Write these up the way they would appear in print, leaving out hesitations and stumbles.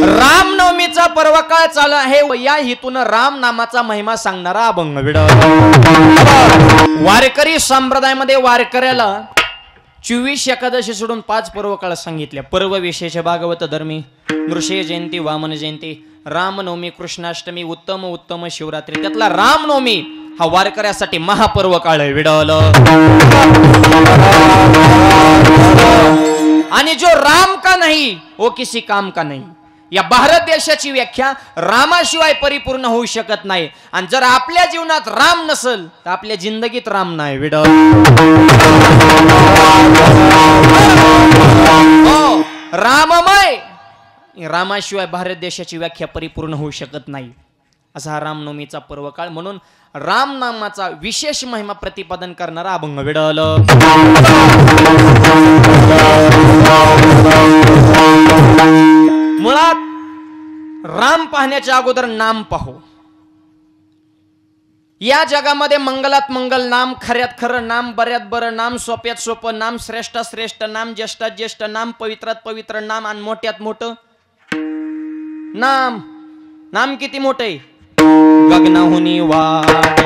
रामनवमीचा पर्व काळ चालू आहे व या हेतून राम नामाचा महिमा सांगणारा अभंग विडो वारकरी संप्रदायामध्ये वारकऱ्याला 24 एकादशी सोडून 5 पर्व काळ सांगितल्या. पर्व विशेष भागवत धर्मी, नृषय जयंती, वामन जयंती, रामनवमी, कृष्णाष्टमी, उत्तम शिवरात्री. त्यातला रामनवमी हा वारकऱ्यासाठी महापर्व काळ आहे विडल. आणि जो राम का नहीं वो किसी काम का नहीं, या भारत देशाची व्याख्या रामाशिवाय परिपूर्ण होऊ शकत नाही. आणि जर आपल्या जीवनात राम नसेल तर आपल्या जिंदगीत राम नाही विडल. हो, राममय, रामाशिवाय भारत देशाची व्याख्या परिपूर्ण होऊ शकत नाही. असा हा रामनवमीचा पर्व काळ. म्हणून राम नामाचा विशेष महिमा प्रतिपादन करणारा अभंग विडल. मुळात राम पाहण्याच्या अगोदर नाम पाहू. या जगामध्ये मंगलात मंगल नाम, खऱ्यात खरं नाम, बऱ्यात बरं नाम, सोप्यात सोपं नाम, श्रेष्ठात श्रेष्ठ नाम, ज्येष्ठात ज्येष्ठ नाम, पवित्रात पवित्र नाम आणि मोठ्यात मोठं नाम. नाम किती मोठं आहे? गगनाहुनी वाढ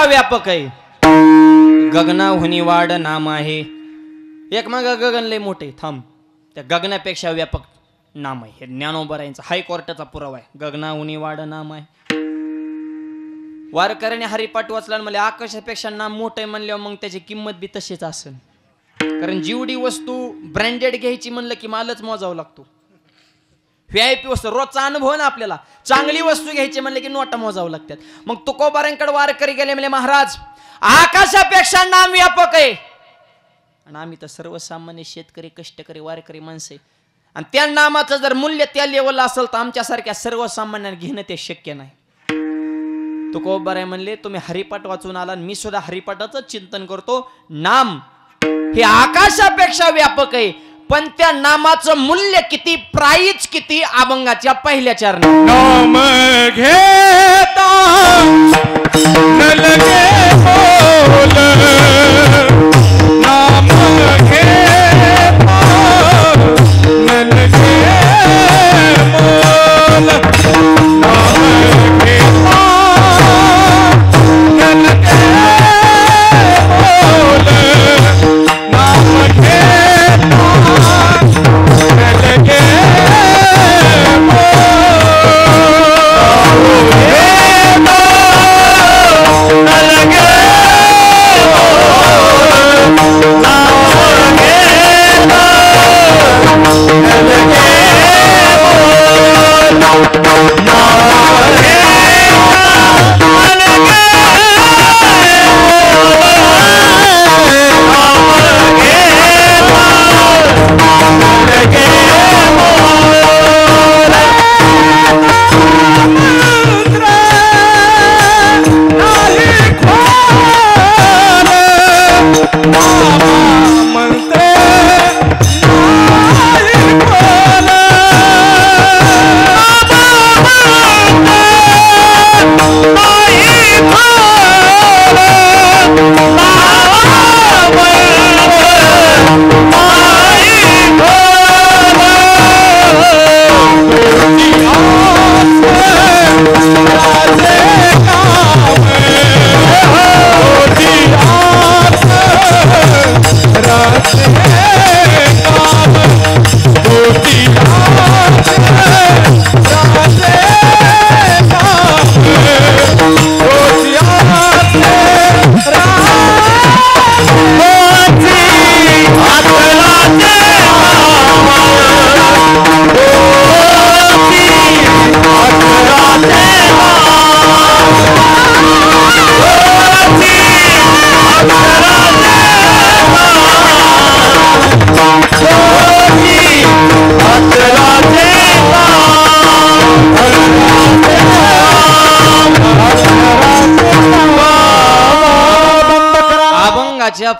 व्यापक आहे. गगनाहुनी वाढ नाम आहे. एक मग गगन लय मोठे थांब, त्या गगनापेक्षा व्यापक नाम आहे. हे ज्ञानोबरायांचा हायकोर्टाचा पुरावा आहे. गगनाहुनी वाढ नाम आहे. वारकऱ्याने हरिपाठ वाचला म्हणजे आकाशापेक्षा नाम मोठं आहे म्हणल्यावर मग त्याची किंमत बी तशीच असेल. कारण जेवढी वस्तू ब्रँडेड घ्यायची म्हणलं की मालच मोजावं लागतो. VIP वस्तू रोजचा अनुभव ना आपल्याला. चांगली वस्तू घ्यायची म्हणले की नोटा मोजावं लागतात. मग तुकोबारांकडे वारकरी गेले म्हणजे महाराज आकाशापेक्षा नाम व्यापक आहे. आणि आम्ही तर सर्वसामान्य शेतकरी, कष्टकरी, वारकरी माणसे, आणि त्या नामाचं जर मूल्य त्या लेवलला असेल तर आमच्यासारख्या सर्वसामान्यांना घेणं ते शक्य नाही. तुकोबाराय म्हणले तुम्ही हरिपाठ वाचून आला, मी सुद्धा हरिपाठाचं चिंतन करतो. नाम हे आकाशापेक्षा व्यापक आहे, पण त्या नामाचं मूल्य किती, प्राइस किती, अभंगाच्या पहिल्या चरणात. नाम घेता न लगे बोल, नाम घेता न लगे बोल, नाम घेता न लगे बोल, नाम घेता लगे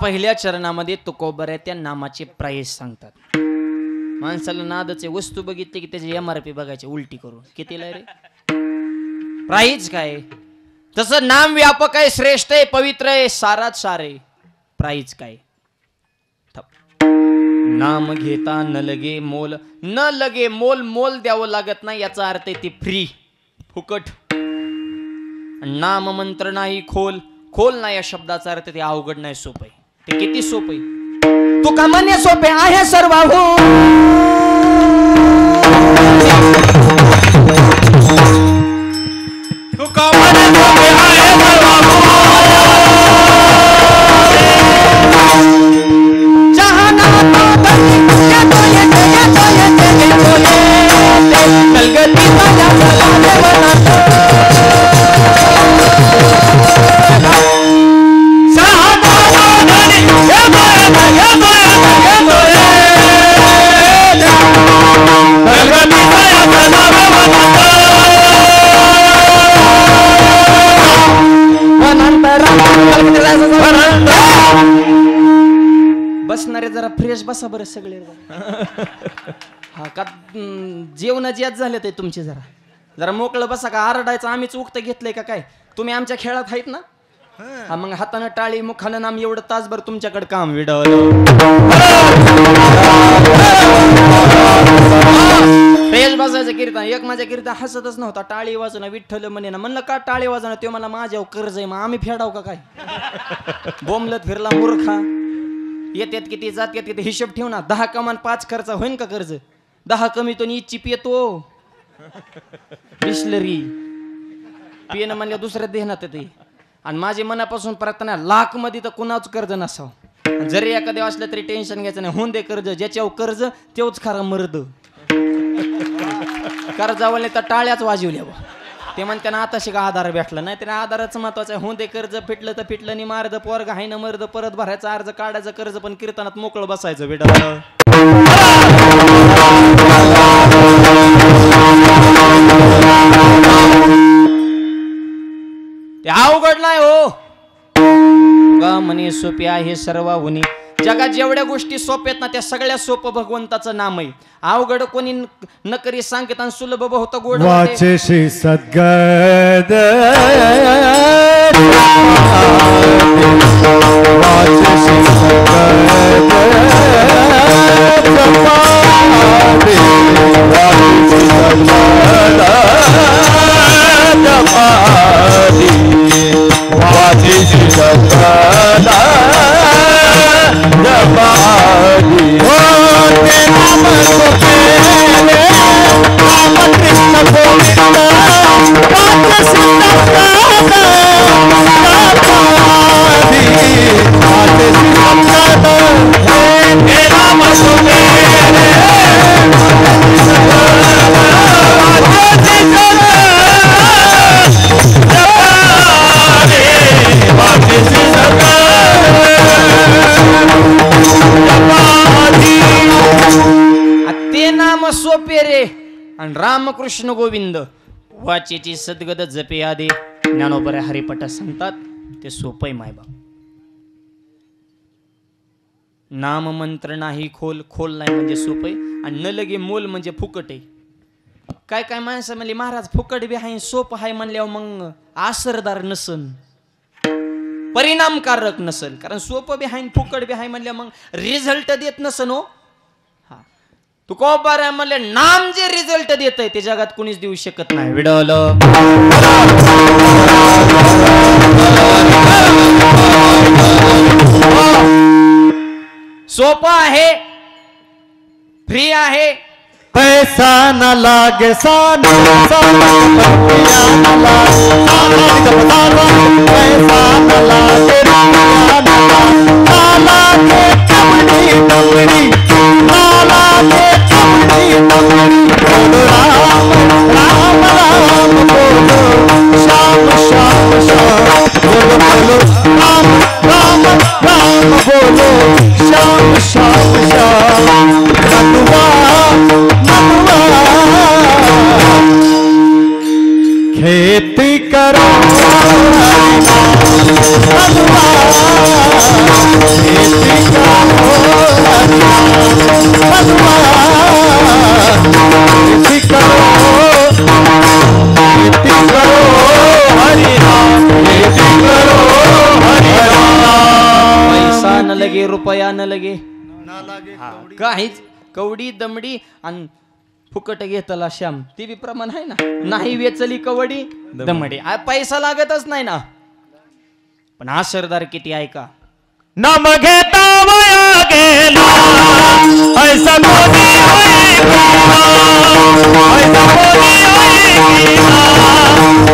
पहिल्या चरणामध्ये तुकोबऱ्या त्या नामाचे प्राइस सांगतात. माणसाला नादाचे वस्तू बघितली की त्याची MRP बघायची उलटी करून. कितीला रे प्राइस काय? तसं नाम व्यापक आहे, श्रेष्ठ आहे, पवित्र आहे, सारात सारे. प्राइस काय? नाम घेता न लगे मोल. न लगे मोल, मोल द्यावं लागत नाही याचा अर्थ आहे ती फ्री, फुकट. नाम मंत्र नाही खोल. खोल नाही या शब्दाचा अर्थ ते अवघड नाही, सोपं आहे. ते किती सोपं आहे? तू का म्हणे सोपे आहे सर्व तू का म्हणे सोपे आहे बसणारे जरा फ्रेश बसा बरं सगळे. हा का जेवणाची याद झाले ते तुमचे. जरा जरा मोकळं बसा. का आरडायचं आम्हीच उक्त घेतलंय का काय? तुम्ही आमच्या खेळात आहेत ना. हा मग हातानं टाळी मुखानं नाम एवढं तासभर तुमच्याकडे काम विडवलं. फ्रेश बसायचं कीर्तन. एक माझ्या कीर्तन हसतच नव्हता. टाळी वाजणं विठ्ठल म्हणे ना. म्हणलं का टाळी वाजणं? ते मला माझ्यावर कर्ज आहे, मग आम्ही फेडाव का काय? बोंबलत फिरला मूर्खा. येतात किती जात किती हिशोब ठेव ना. 10 कमान 5 खर्च होईन का कर्ज? 10 कमी तो चिप येतो. बिस्लरी पिणं म्हणलं दुसऱ्या देहनात ते. आणि माझी मनापासून प्रार्थना लाख मध्ये तर कुणाच कर्ज नसावं. जरी एखाद्या असलं तरी टेन्शन घ्यायचं नाही. होऊन दे कर्ज. ज्याच्यावर कर्ज तेवच खरा मर्द. कर्जावले तर टाळ्याच वाजवल्या. ते म्हणते ना आता शिका आधार भेटला नाही. त्याने आधाराचं महत्वाचं आहे. होऊन दे कर्ज. फिटलं तर फिटलं नाही. मार्द पोरग हाय ना मर्द. परत भरायचा अर्ज काढायचं कर्ज. पण कीर्तनात मोकळं बसायचं बेटा. ते अवघड नाही हो. म्हणे सोपे आहे सर्व हुनी. जगात जेवढ्या गोष्टी सोप्यात ना त्या सगळ्या सोपं भगवंताचं नाम आहे. अवघड कोणी न करी सांगत आणि सुलभ बहुत गोड. वाचेशी सद्गद वाचेशी सोपे रे. आणि रामकृष्ण गोविंद वाचेची सद्गद जपे आदे. ज्ञानोबऱ्या हरिपटा सांगतात ते सोपय मायबाप. नाम मंत्र नाही खोल. खोल नाही म्हणजे सोपय. आणि न लगे मोल म्हणजे फुकट आहे. काय काय माणसं म्हणले महाराज फुकट बी आहे सोप आहे म्हणल्यावर मग आसरदार नसन, परिणामकारक नसल. कारण सोपं बी आहे फुकट बी आहे म्हणल्या मग रिझल्ट देत नसन हो. तू कोबार आहे म्हणले नाम जे रिझल्ट देत आहे ते जगात कुणीच देऊ शकत नाही. विडवलं सोपं आहे, फ्री आहे. पैसा न लागे सान पैसा न लागे राम राम राम बोलो श्याम श्याम श्याम बोलो बोलो राम राम राम बोलो श्याम श्याम श्याम. मनुआ खेती करो मनुआ खेती लागे रुपया न लगे ना लागे कवडी. काहीच कवडी दमडी आणि फुकट घेतला श्याम ती बी प्रमाण आहे ना नाही वेचली कवडी दमडी पैसा लागतच नाही ना पण हा सरदार किती ऐका नाम घेता वया गेला ऐसा कोणी ऐका, ऐसा कोणी ऐकिला,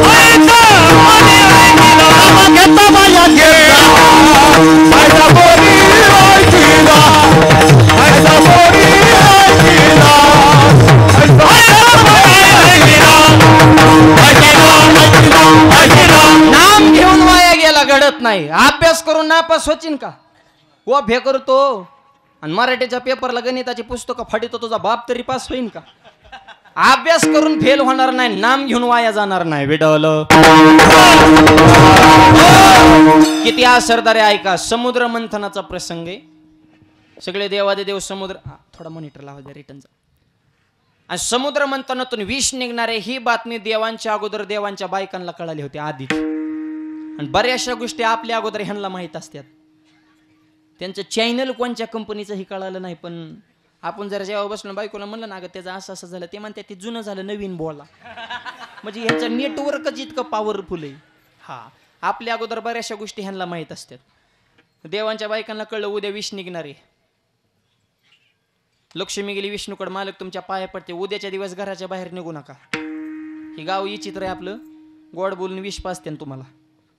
ऐसा कोणी ऐकिला. नाम घेता वया गेला ऐसा कोणी ऐकिला, ऐसा कोणी ऐकिला, ऐसा कोणी ऐकिला, ऐकिला, ऐकिला. नाम घेऊन वाया गेला घडत नाही अभ्यास करून नापास होचीन का व भे करतो आणि मराठीच्या पेपरला गणिताची पुस्तकं फाडितो तुझा बाप तरी पास होईन का अभ्यास करून फेल होणार नाही नाम घेऊन वाया जाणार नाही विडवलं किती हा सरदारे ऐका समुद्र मंथनाचा प्रसंग आहे सगळे देवादे देव समुद्र थोडा मॉनिटर लावा द्या रिटर्नचा आणि समुद्र मंथनातून विष निघणारे ही बातमी देवांच्या अगोदर देवांच्या बायकांना कळाली होती आधीच आणि बऱ्याचशा गोष्टी आपल्या अगोदर ह्यांना माहीत असतात त्यांचं चॅनल कोणत्या कंपनीचं हे कळालं नाही पण आपण जर जेव्हा बसलो बायकोला म्हणलं ना अगं त्याचं असं असं झालं ते म्हणतात ते जुनं झालं नवीन बोला म्हणजे ह्यांचं नेटवर्कच इतकं पॉवरफुल आहे हा आपल्या अगोदर बऱ्याचशा गोष्टी ह्यांना माहीत असतात देवांच्या बायकांना कळलं उद्या विष निघणार आहे लक्ष्मी गेली विष्णूकडे मालक तुमच्या पाया पडते उद्याच्या दिवस घराच्या बाहेर निघू नका हे गाव विचित्र आहे आपलं गोड बोलून विष पाजते तुम्हाला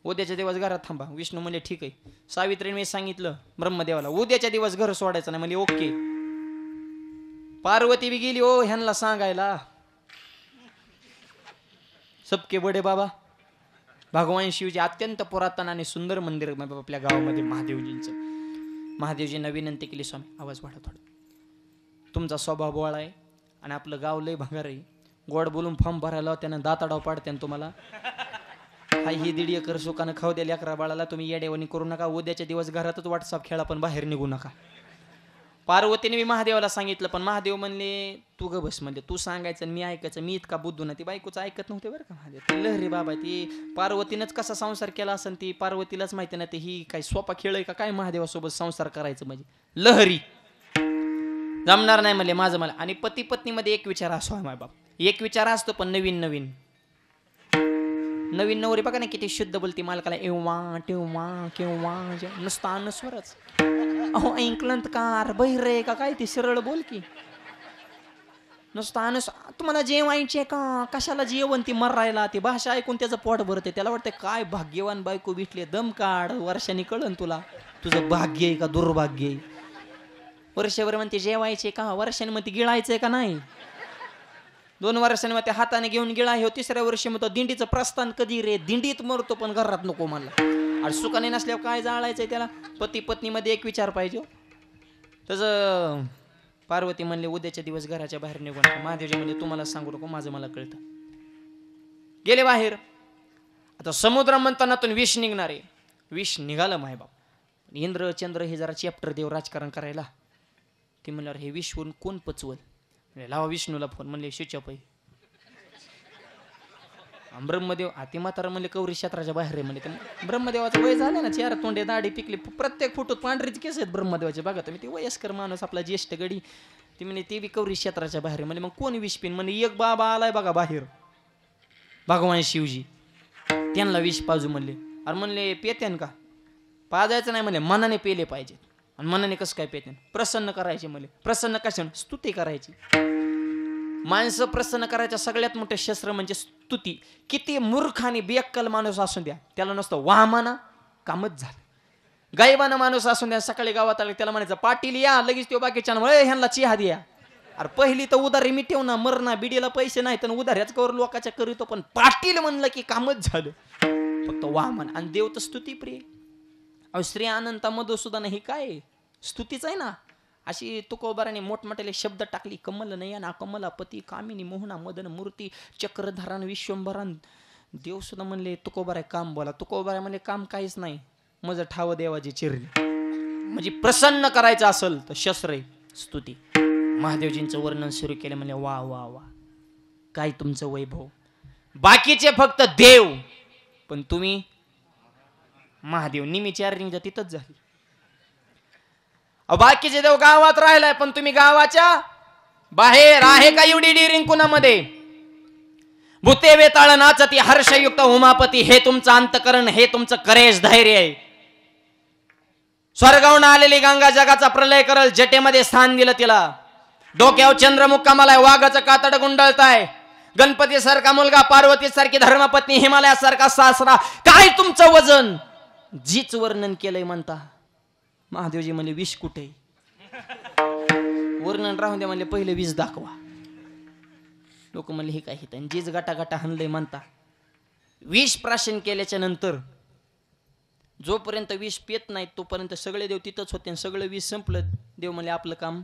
उद्याच्या दिवस घरात थांबा विष्णू म्हणजे ठीक आहे सावित्रीने मी सांगितलं ब्रह्मदेवाला उद्याच्या दिवस घर सोडायचं नाही म्हणजे ओके पार्वती बी गेली ओ ह्यांना सांगायला सबके बडे बाबा भगवान शिवजी अत्यंत पुरातन आणि सुंदर मंदिर आपल्या गावामध्ये महादेवजींचं महादेवजींना विनंती केली स्वामी आवाज वाढा थोडा तुमचा स्वभाव बोळा आहे आणि आपलं गाव लय भंगार आहे गोड बोलून फॉर्म भरायला त्यानं दाताडाव पाडते तुम्हाला हाय ही 1.5 एकर सुकानं खाऊ द्या लेकरा बाळाला तुम्ही येडेवणी करू नका उद्याच्या दिवस घरातच व्हॉट्सअप खेळा पण बाहेर निघू नका पार्वतीने मी महादेवाला सांगितलं पण महादेव म्हणले तू ग बस म्हणजे तू सांगायचं मी ऐकायचं मी इतका बुद्धू ना ती बायकोचं ऐकत नव्हते बरं का महादेव ती लहरी बाबा ती पार्वतीनंच कसा संसार केला असेल ती पार्वतीलाच माहिती ना ते ही काय सोपा खेळ आहे का काय महादेवासोबत संसार करायचं म्हणजे लहरी जमणार नाही म्हणले माझं मला आणि पती पत्नीमध्ये एक विचार असो माय बाप एक विचार असतो पण नवीन नवीन नवीन नवरी बघा ना किती शुद्ध बोलती मालकाला एव्हा टेव्हा केव्हा नुसता अनुस्वरच अहो ऐकलंत कार बहिरे का काय ती सरळ बोल की नुसता तुम्हाला जेवायचे का कशाला जेवण ती मरायला ती भाषा ऐकून त्याचं पोट भरते त्याला वाटतं काय भाग्यवान बायको भेटली दम काढ वर्षांनी कळन तुला तुझं भाग्य आहे का दुर्भाग्य आहे वर्षभर म्हणते जेवायचे का वर्षाने म्हणते गिळायचंय का नाही 2 वर्षांनी मग त्या हाताने घेऊन गेला हे 3ऱ्या वर्षी मग दिंडीचं प्रस्थान कधी रे दिंडीत मरतो पण घरात नको मला आणि सुखाने नसल्यावर काय जाळायचंय त्याला पती पत्नीमध्ये एक विचार पाहिजे तसं पार्वती म्हणले उद्याच्या दिवस घराच्या बाहेर निघून महादेवजी म्हणजे तुम्हाला सांगू नको माझं मला कळतं गेले बाहेर आता समुद्र मंथनातून विष निघणारे विष निघालं मायबाप इंद्र चंद्र हे जरा चॅप्टर देव राजकारण करायला ते म्हणल्यावर हे विष कोण पचवल लावा विष्णूला फोन म्हणले शिवचापई ब्रह्मदेव हाती म्हातारा म्हणले कौरी क्षेत्राच्या बाहेर आहे म्हणले ब्रह्मदेवाचं वय झालं ना 4 तोंडे दाढी पिकली प्रत्येक फोटोत पांढरीच केस आहेत ब्रह्मदेवाचे बघा तुम्ही ते वयस्कर माणूस आपला ज्येष्ठ गडी ती म्हणजे ते बी कौरी क्षेत्राच्या बाहेर म्हणजे मग कोण विष पिन म्हणजे एक बाबा आलाय बघा बाहेर भगवान शिवजी त्यांना विष पाजू म्हणले अरे म्हणले पेत्यान का पाजायचं नाही म्हणले मनाने पेले पाहिजे आणि मनाने कसं काय पेत्यान प्रसन्न करायचे म्हणले प्रसन्न कशाने स्तुती करायची माणसं प्रसन्न करायचं सगळ्यात मोठं शस्त्र म्हणजे स्तुती किती मूर्ख आणि बेअक्कल माणूस असून द्या त्याला नसतं वाह म्हणा कामच झालं गायबाना माणूस असून द्या सकाळी गावात आले त्याला म्हणायचं पाटील या लगेच तो बाकीच्या ह्यांना चहा द्या अरे पहिली तर उधारी मिटव ना मरणा बिडीला पैसे नाही तर उधाऱ्याच कवर लोकांच्या करीतो पण पाटील म्हणलं की कामच झालं फक्त वाह म्हणा आणि देव तर स्तुती प्रिय अहो श्री अनंता मधुसूदन ही काय स्तुतीच आहे ना अशी तुकोबाराने मोठमोठ्याले शब्द टाकली कमल नयना कमलापती कामिनी मोहना मदन मूर्ती चक्रधरान विश्वंभरान देव सुद्धा म्हणले तुकोबाराय काम बोला तुकोबाराय म्हणले काम काहीच नाही माझं ठाव देवाची चिरली म्हणजे प्रसन्न करायचं असेल तर शस्त्र स्तुती महादेवजींचं वर्णन सुरू केलं म्हणजे वा वा वा काय तुमचं वैभव बाकीचे फक्त देव पण तुम्ही महादेव निमी चार्जिंग तिथंच झाली बाकीचे देव गावात राहिलाय, पण तुम्ही गावाच्या बाहेर आहे का एवढी डिरिंग कुणामध्ये? भूते वेताळ नाचती हर्षयुक्त उमापती, हे तुमचं अंतकरण, हे तुमचं करेज धैर्य आहे. स्वर्गावून आलेली गंगा जगाचा प्रलय करल, जटेमध्ये स्थान दिलं तिला. डोक्यावर चंद्रमुक्कामाला वाघाचं कातड गुंडळताय. गणपती सारखा मुलगा, पार्वती सारखी धर्मपत्नी, हिमालयासारखा सासरा, काय तुमचं वजन? जीच वर्णन केलंय म्हणता. महादेवजी म्हणले विष कुठे? वर्णन राहून द्या म्हणले, पहिले विष दाखवा. लोक म्हणले हे काय हित, जीच गाटा गाटा हनलंय म्हणता. विष प्राशन केल्याच्या नंतर जोपर्यंत विष पेत नाही तोपर्यंत सगळे देव तिथंच होते. सगळं विष संपलं, देव म्हणले आपलं काम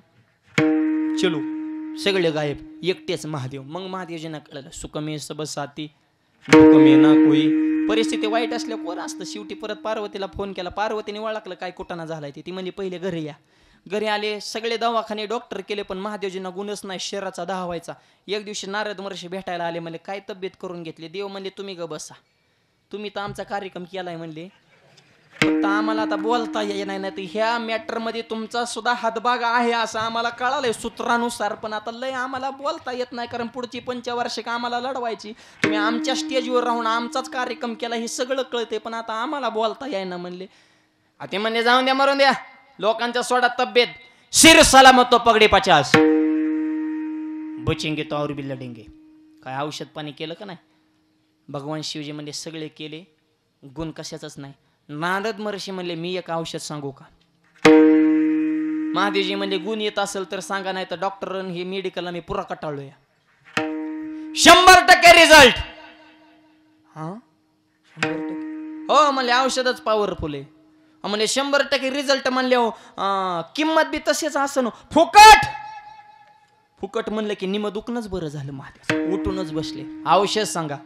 चलो, सगळे गायब, एकटेच महादेव. मग महादेवजींना कळलं सुखमे सब साथी दुःखमे ना कोई. परिस्थिती वाईट असल्या कोण असतं. शेवटी परत पार्वतीला फोन केला. पार्वतीने ओळखलं काय कुटाणा झालाय ती म्हणली पहिले घरी या. घरी आले, सगळे दवाखाने डॉक्टर केले, पण महादेवजींना गुणच नाही, शरीराचा दहावायचा. एक दिवशी नारद महर्षी भेटायला आले. म्हणले काय तब्येत करून घेतली? देव म्हणले तुम्ही ग बसा, तुम्ही तर आमचा कार्यक्रम केलाय म्हणले, फक्त आम्हाला आता बोलता येणार नाही. तर ह्या मॅटर मध्ये तुमचा सुद्धा हातभाग आहे असं आम्हाला कळालंय सूत्रानुसार, पण आता लय आम्हाला बोलता येत नाही, कारण पुढची 5 वर्षे आम्हाला लढवायची. तुम्ही आमच्या स्टेजवर राहून आमचाच कार्यक्रम केला हे सगळं कळते, पण आता आम्हाला बोलता येईना म्हणले. ते म्हणले जाऊन द्या, मरून द्या, लोकांच्या सोडा तब्येत. सिर सलामत तो पगडी 50 बचेंगे तो और भी लढेंगे. काय औषध पाणी केलं का नाही? भगवान शिवजी म्हणले सगळे केले, गुण कशाचाच नाही. नारद महर्षी म्हणले मी एक औषध सांगू का? महादेवजी म्हणले गुण येत असेल तर सांगा, नाही तर डॉक्टर हे मेडिकलला मी पुरा कटाळलोय. 100% रिझल्ट. हा 100%? हो म्हणले औषधच पॉवरफुल आहे. म्हणले 100% रिझल्ट म्हणले किंमत बी तसेच असं फुकट. फुकट म्हणलं की निम दुखणंच बरं झालं. महादेव उठूनच बसले. औषध सांगा.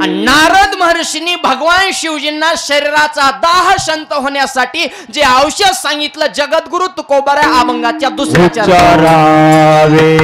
नारद महर्षींनी भगवान शिवजींना शरीराचा दाह शांत होण्यासाठी जे औषध सांगितलं, जगद्गुरु तुकोबारा अभंगाच्या दुसऱ्या अक्षराचे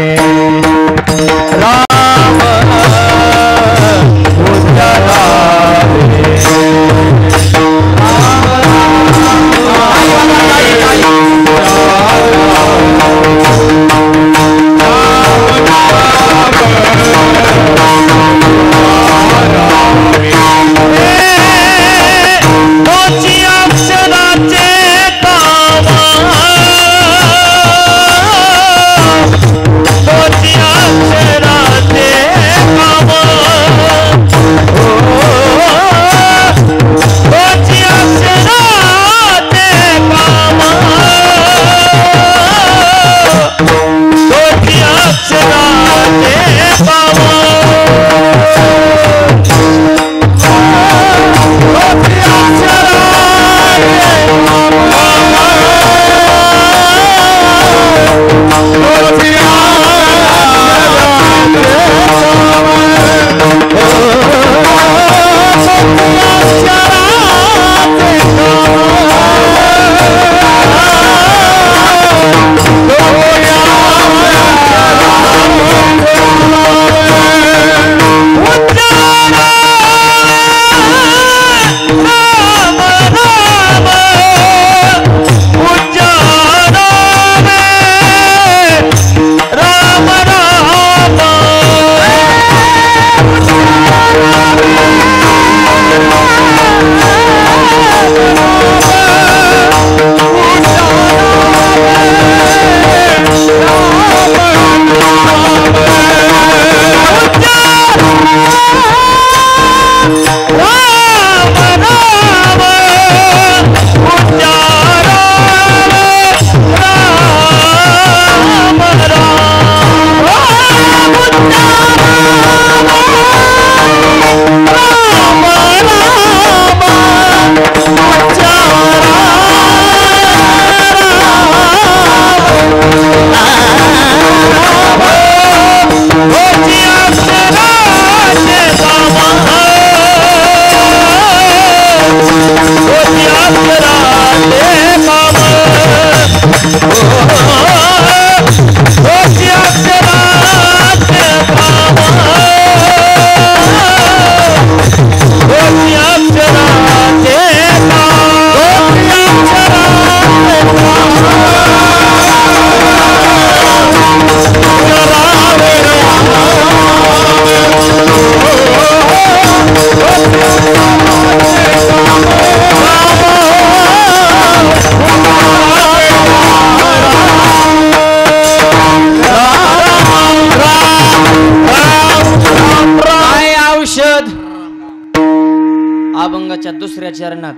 अभंगाच्या दुसऱ्या चरणात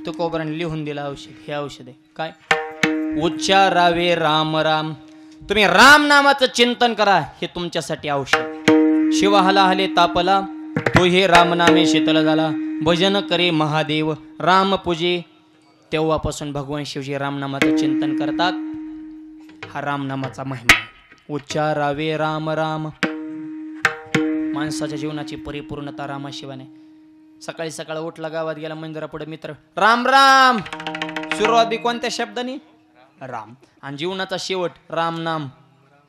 तुकोबाराने लिहून दिलं औषध. हे औषध आहे काय? उच्चारावे राम राम. तुम्ही राम नामाचं चिंतन करा, हे तुमच्यासाठी औषध. शिव हला हले तापला, तो हे राम नामे शीतल झाला. भजन करे महादेव राम पूजे. तेव्हापासून भगवान शिवजी रामनामाचं चिंतन करतात. हा रामनामाचा महिमा. उच्चारावे राम राम. माणसाच्या जीवनाची परिपूर्णता रामाशिवाय नाही. सकाळी सकाळी उठला, गावात गेला, मंदिरापुढे मित्र राम राम. सुरुवात बी कोणत्या शब्दाने? राम. आणि जीवनाचा शेवट राम नाम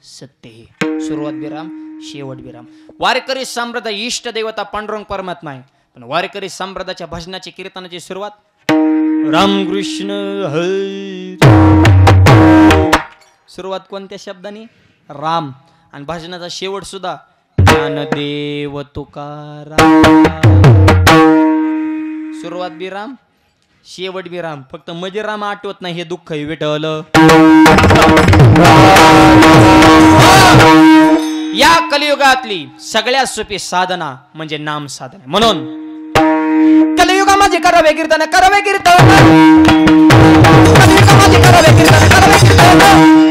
सत्य. हे सुरुवात बी राम, शेवट बी राम. वारकरी संप्रदाय इष्ट देवता पांडुरंग परमात्मा आहे, पण वारकरी संप्रदायाच्या भजनाची कीर्तनाची सुरुवात रामकृष्ण हरी. सुरुवात कोणत्या शब्दाने? राम. आणि भजनाचा शेवट सुद्धा ज्ञानदेव तुकाराम. सुरुवात बी राम, शेवट बी राम. फक्त मध्ये राम आठवत नाही, हे दुःख आहे विठ्ठल. या कलियुगातली सगळ्यात सोपी साधना म्हणजे नाम साधना. म्हणून कलियुगामध्ये करावे कीर्तन, करावे कीर्तन. कलियुगामध्ये करावे कीर्तन, करावे कीर्तन.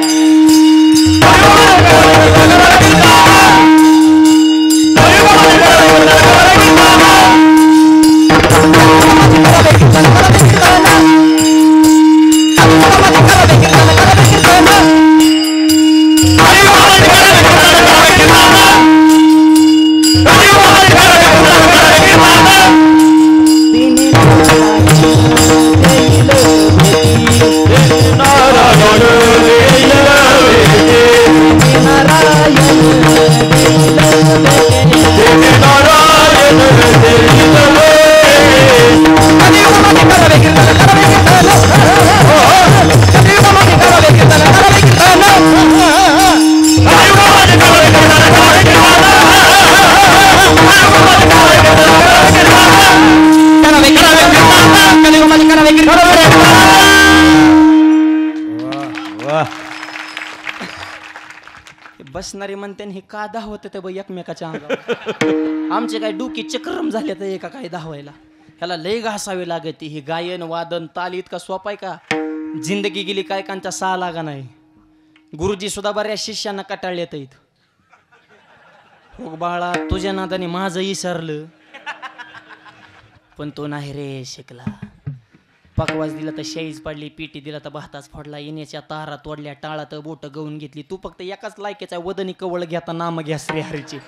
बसणारे म्हणते हे का धावत ते एकमेकाच्या अंगावर. आमचे काय डोकी चक्रम झाले तर एका काय धावायला. ह्याला लय घासावे लागते. हे गायन वादन ताल इतका सोपा आहे का? जिंदगी गेली काय कांचा सहा लागा नाही. गुरुजी सुद्धा बऱ्याच शिष्यांना कटाळले येत. हो बाळा, तुझ्या नादाने माझं विसरलं, पण तो नाही रे शिकला. पकवास दिला तर शाईज पडली, पिटी दिला तर भाताच फोडला, येण्याच्या तारा तोडल्या, टाळात बोट गवून घेतली. तू फक्त एकाच लायकीचा वदनी कवळ घेता नाम घ्या श्री हरीची.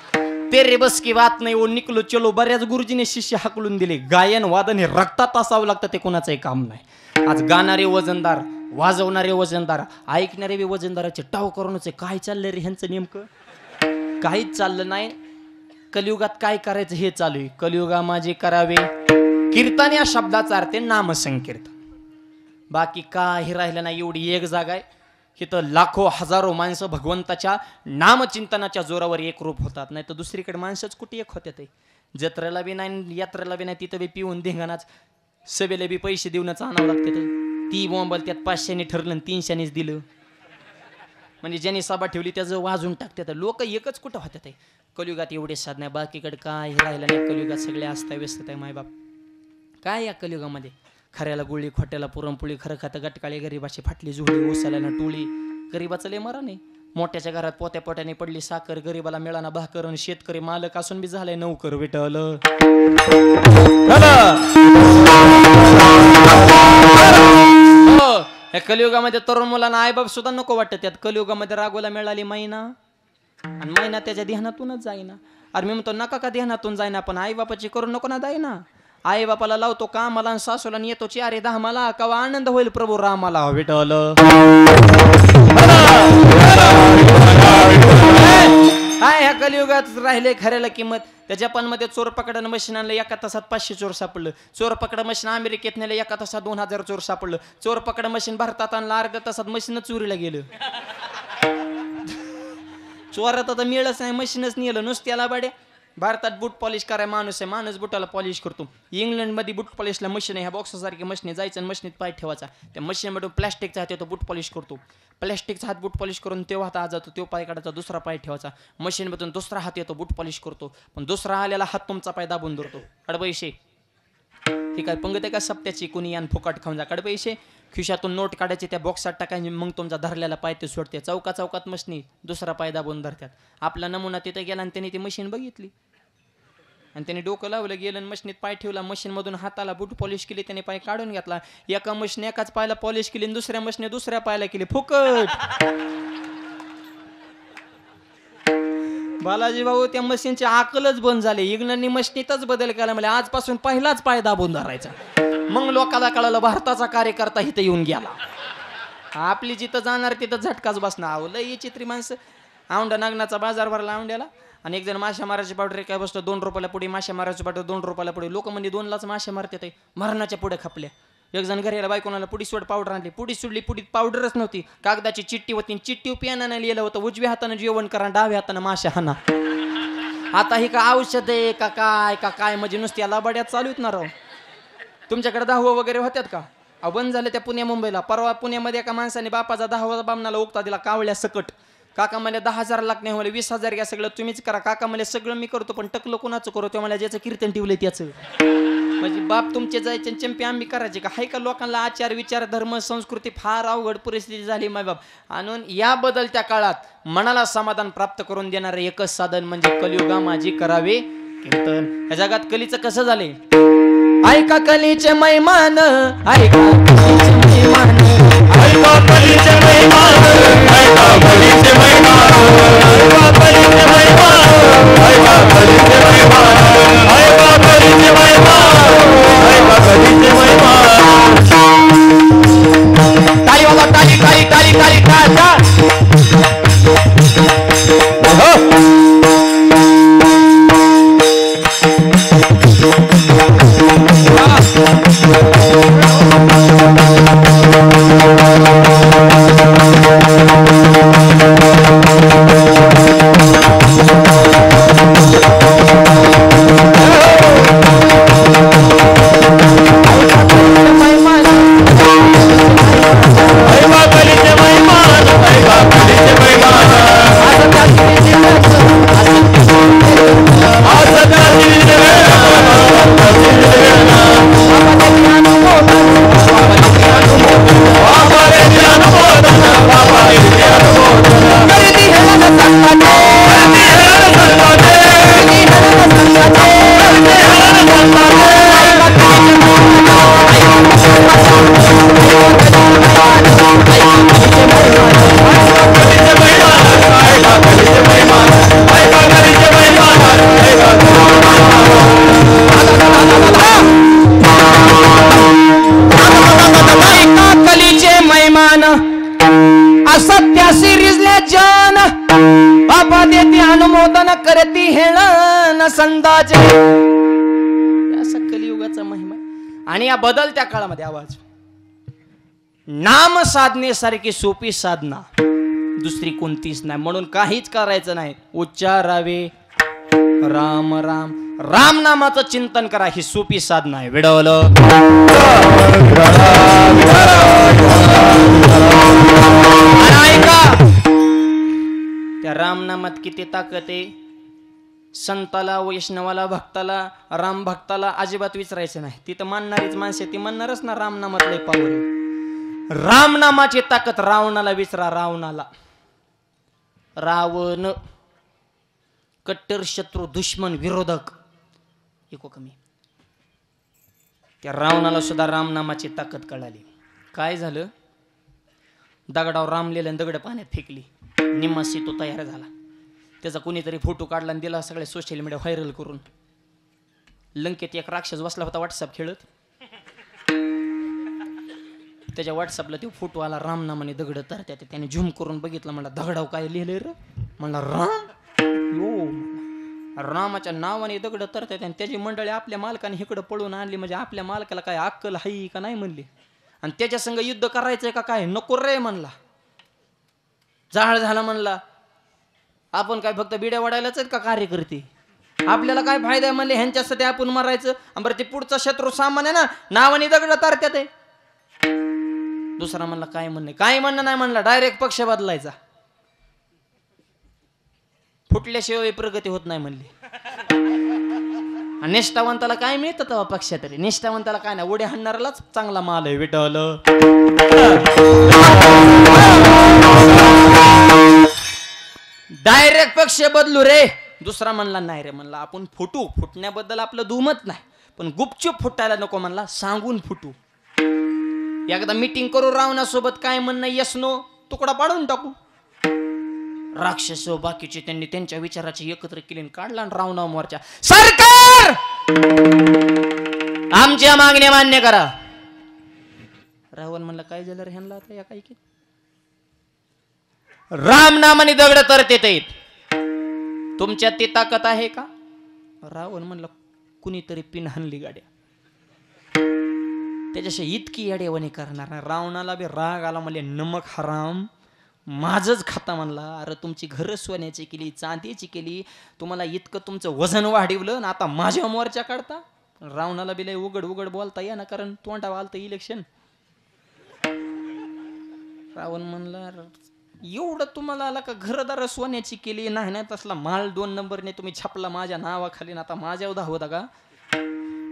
तेरे बस की बात नाही ओ निकलो चलो. बऱ्याच गुरुजीने शिष्य हाकलून दिले. गायन वादन हे रक्तात असावं लागतं, ते कोणाचंही काम नाही. आज गाणारे वजनदार, वाजवणारे वजनदार, ऐकणारे बी वजनदाराचे टाव करूनच. काय चाललंय रे ह्यांचं नेमकं? काहीच चाललं नाही. कलियुगात काय करायचं हे चालू आहे. कलियुगा माझे करावे कीर्तन या शब्दाचा अर्थ नामसंकीर्तन. बाकी काही राहिलं नाही. एवढी एक जागा आहे, इथं लाखो हजारो माणसं भगवंताच्या नामचिंतनाच्या जोरावर एक रूप होतात. नाही तर दुसरीकडे माणसंच कुठे एक होत्यात. जत्रेला बी नाही, यात्रेला बी नाही, तिथं बी पिऊन धिंगाणाच. सभेला बी पैसे देऊनच आणावं लागते. ती बोंबल त्यात 500 ठरलं 300 दिलं. म्हणजे ज्यांनी सभा ठेवली त्याचं वाजून टाकतात. लोक एकच कुठं होत्यात. कलियुगात एवढे साधन आहे, बाकीकडे काय राहिलं नाही. कलियुगात सगळे अस्ताव्यस्त आहे. मायबाप काय या कलियुगामध्ये? खऱ्याला गोळी, खोट्याला पुरणपोळी, खरं खातं गटकाळी, गरीबाची फाटली जुळी, ओसाल्यानं टोळी. गरीबाचं लय मरण आहे. मोठ्याच्या घरात पोत्या पोट्याने पडली साखर, गरीबाला मिळाना भाकर. शेतकरी मालक असून बी झालाय नौकर विठ्ठल. या कलियुगामध्ये तरुण मुलांना आईबाप सुद्धा नको वाटत. त्यात कलियुगामध्ये रागोला मिळाली महिना, आणि महिना त्याच्या ध्यानातूनच जाईना. अरे मी म्हणतो नका का ध्यानातून जाईना, पण आई बापाची करून नको ना जाईना. आई बापाला लावतो कामाला आणि सासूला येतो चारे धामाला. कवा आनंद होईल प्रभू रामाला विठ्ठल. हाय ह्या कलियुगात राहिले खऱ्याला किंमत. त्या जपानमध्ये चोर पकडा मशीन आणलं, एका तासात 500 चोर सापडलं. चोर पकडा मशीन अमेरिकेत नेलं, एका तासात 2000 चोर सापडलं. चोर पकडा मशीन भारतात आणलं, अर्ध्या तासात मशीनच चोरीला गेलं. चोरात आता मिळच नाही, मशीनच नेलं नुसत्याला बाडे. भारतात बूट पॉलिश कराय माणूस आहे, माणूस बुटाला पॉलिश करतो. इंग्लंडमध्ये बूट पॉलिशला मशीन आहे, ह्या बॉक्सासारखी मशीन जायचं आणि मशीनीत पाय ठेवायचा. त्या मशीनमधून प्लॅस्टिकचा हात येतो, बूट पॉलिश करतो. प्लॅस्टिकचा हात बूट पॉलिश करून तेव्हा हात आज जातो, तो पाय काढायचा, दुसरा पाय ठेवायचा. मशीनमधून दुसरा हात येतो, बूट पॉलिश करतो. पण दुसरा आलेला हात तुमचा पाय दाबून धरतो. अडबैशे हे काय पंगत आहे का सप्त्याची? कुणी यान फुकट खाऊन जा. काढ पैसे, खिशातून नोट काढायचे, त्या बॉक्सात टाकायचे, मग तुमचा धरलेला पाय ते सोडते. चौकात मशनी दुसरा पाय दाबून धरतात. आपला नमुना तिथे गेला आणि त्याने ती मशीन बघितली आणि त्याने डोकं लावलं, गेलं मशीनीत पाय ठेवला, मशीन मधून हाताला बूट पॉलिश केली, त्याने पाय काढून घेतला. एका मशीन एकाच पायाला पॉलिश केली, दुसऱ्या मशीने दुसऱ्या पायाला केली. फुकट. बालाजी भाऊ, त्या मशीनची आकलच बंद झाली. इग्ननी मशीनीतच बदल केला. म्हणजे आजपासून पहिलाच पाय दाबून धरायचा. मग लोकांना कळलं भारताचा कार्यकर्ता इथं येऊन गेला. आपली जिथं जाणार तिथं झटकाच बसणार. लय चित्री माणसं. औंढा नागनाचा बाजार भरला औंढ्याला आणि एक जण माशा मारायची पावडर काय बसतो 2 रुपयाला पुढे. माशा मारायची पावडर 2 रुपयाला पुढे. लोक म्हणजे 2लाच माशा मारतात. मरणाच्या पुढे खपल्या. एक जण घरी आला, बायकोनाला पुडी सोड पावडर आणली. पुडी सोडली, पुडीत पावडरच नव्हती, कागदाची चिठ्ठी होती. चिठ्ठी पियानाने लिहिलं होतं, उजव्या हाताने जेवण करा, डाव्या हाताने माशा हाना. आता हे का औषध आहे का काय म्हणजे नुसती याला बड्यात चालू येत ना राव. तुमच्याकडे 10 वगैरे होत्यात का? बंद झाले त्या पुण्या मुंबईला. परवा पुण्यामध्ये एका माणसाने बापाचा 10 बामणाला उकता दिला कावळ्या सकट. काका मला 10,000 लाख नाही म्हणे, 20,000 घ्या, सगळं तुम्हीच करा. काका मला सगळं मी करतो, पण टकलं कोणाचं करू? ते मला ज्याचं कीर्तन ठेवलंय त्याचं. म्हणजे बाप तुमचे जायचे चंपी आम्ही करायचे का? हाय का? लोकांना आचार विचार धर्म संस्कृती फार अवघड परिस्थिती झाली माय बाप. आणून या बदलत्या काळात मनाला समाधान प्राप्त करून देणारे एकच साधन म्हणजे कलियुगा माझी करावे कीर्तन. या जगात कलीचं कसं झालंय? ऐका कलीचे मैमान, ऐका कलीचे मैमान, ऐका कलीचे मैमान, ऐका कलीचे मैमान, ऐका कलीचे मैमान, ऐका कलीचे मैमान, ऐका कलीचे मैमान, ऐका कलीचे मैमान. ताली वाला ताली ताली ताली ताली का करती हेळन संदाचे. असा कलियुगाचा महिमा. आणि या बदलत्या काळामध्ये आवाज नाम साधनेसारखी सोपी साधना दुसरी कोणतीच नाही. म्हणून काहीच करायचं नाही, उच्चारावे राम राम. राम नामाचं चिंतन करा, ही सोपी साधना आहे. विडवलं ऐका, त्या रामनामात किती ताकद आहे. संताला, वैष्णवाला, भक्ताला, राम भक्ताला अजिबात विचारायचं नाही. तिथं मानणारीच माणसे ती म्हणणारच ना रामनामात लय पावर. रामनामाची ताकद रावणाला विचारा. रावणाला, रावण कट्टर शत्रू दुश्मन विरोधक इको कमी. त्या रावणाला सुद्धा रामनामाची ताकद कळाली. काय झालं? दगडावर राम लिहिलं, दगड पाण्यात फेकली, निम्मा सीतो तयार झाला. त्याचा कुणीतरी फोटो काढला आणि दिला सगळ्या सोशल मीडिया व्हायरल करून. लंकेत एक राक्षस बसला होता व्हॉट्सअप खेळत. त्याच्या व्हॉट्सअपला तो फोटो आला, रामनामाने दगड तरत्या. त्याने झूम करून बघितलं, म्हणला दगडाव काय लिहिलंय र? म्हणला राम. यो, रामाच्या नावाने दगड तरत्यात. आणि त्याची मंडळी आपल्या मालकाने इकडं पळून आणली. म्हणजे आपल्या मालकाला काय अक्कल हाई का नाही म्हणली. आणि त्याच्या संग युद्ध करायचंय का काय? नको रे म्हणला. जाळ झाला म्हणला. आपण काय फक्त बिड्या वाढायलाच आहेत का कार्यकर्ते? आपल्याला काय फायदा आहे म्हणले ह्यांच्यासाठी आपण मारायचं? बरं, ते पुढचा शत्रू सामान्य ना, नावाने दगड तारत्यात आहे. दुसरा म्हणला काय म्हणणे, काय म्हणणं नाही म्हणला, डायरेक्ट पक्ष बदलायचा. फुटल्याशिवाय प्रगती होत नाही म्हणली. निष्ठावंताला काय मिळतं तेव्हा पक्ष तरी? निष्ठावंताला काय नाही, उड्या हाणणाऱ्यालाच चांगला माल आहे विठ्ठल. डायरेक्ट पक्ष बदलू रे. दुसरा म्हणला नाही रे, म्हणला आपण फुटू. फुटण्याबद्दल आपलं दुमत नाही, पण गुपचूप फुटायला नको, म्हणला सांगून फुटू. एकदा मीटिंग करू रावणासोबत, काय म्हणणं यस नो तुकडा पाडून टाकू. राक्षस बाकीचे त्यांनी त्यांच्या विचाराची एकत्र केली, काढला रावणा मोर्चा. सरकार आमच्या मागण्या मान्य करा. रावण म्हणलं काय झालं रे ह्यांना आता या काय की? राम नामाने दगड तरते ते, तुमच्यात ती ताकद आहे का? रावण म्हणलं कुणीतरी पिन हाणली गाड्या. त्याच्याशी इतकी येडेवणी करणार नाही. रावणाला बी राग आला, म्हणले नमक हराम माझच खाता. म्हणला अरे तुमची घर सोन्याची केली, चांदीची केली, तुम्हाला इतकं तुमचं वजन वाढवलं ना आता माझ्या मोर्चा काढता. रावणाला बी लय उघड उघड बोलता या ना, कारण तोंडावर आलतं इलेक्शन. रावण म्हणला एवढं तुम्हाला आला का? घरदार सोन्याची केली नाही, नाही तसला माल 2 नंबरने तुम्ही छापला माझ्या नावाखाली, ना आता माझ्यावर धावता का?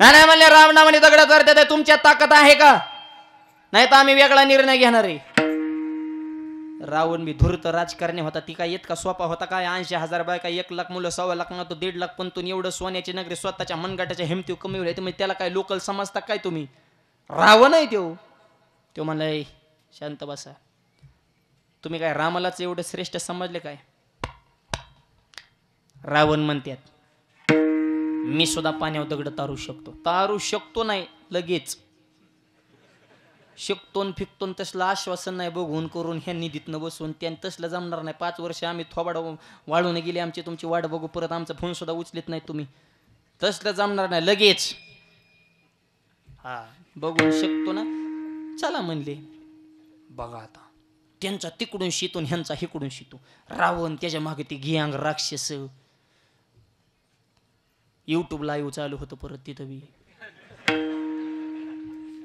नाही म्हणले रावणाने दगड करते, तुमच्यात ताकद आहे का? नाही तर आम्ही वेगळा निर्णय घेणार आहे. रावण बी धूर्त राजकारणी होता, ती काय इतका सोपा होता काय? 80,000 बायका, 1 लाख मुलं, 1.25 लाख, तो 1.5 लाख पंतून एवढं सोन्याची नगरी स्वतःच्या मनगटाच्या हिमती कमी होईल, तुम्ही त्याला काय लोकल समजता काय तुम्ही? रावण आहे तो म्हणला शांत बसा, तुम्ही काय रामालाच एवढं श्रेष्ठ समजले काय? रावण म्हणतात मी सुद्धा पाण्यावर दगड तारू शकतो नाही, लगेच शिकतोन फिकतोन तसलं आश्वासन नाही बघून करून ह्या निधीतनं बसून त्यानं तसलं जमणार नाही. 5 वर्ष आम्ही थोबाड वाळून गेली आमची, तुमची वाट बघू, परत आमचा फोन सुद्धा उचलत नाही तुम्ही, तसलं जमणार नाही लगेच. हा बघून शकतो ना, चला म्हणले. बघा आता त्यांचा तिकडून शितून ह्यांचा हिकडून शितू. रावण त्याच्या मागे ती गियांग राक्षस. युट्यूब लाईव्ह चालू होतं परत तिथं बी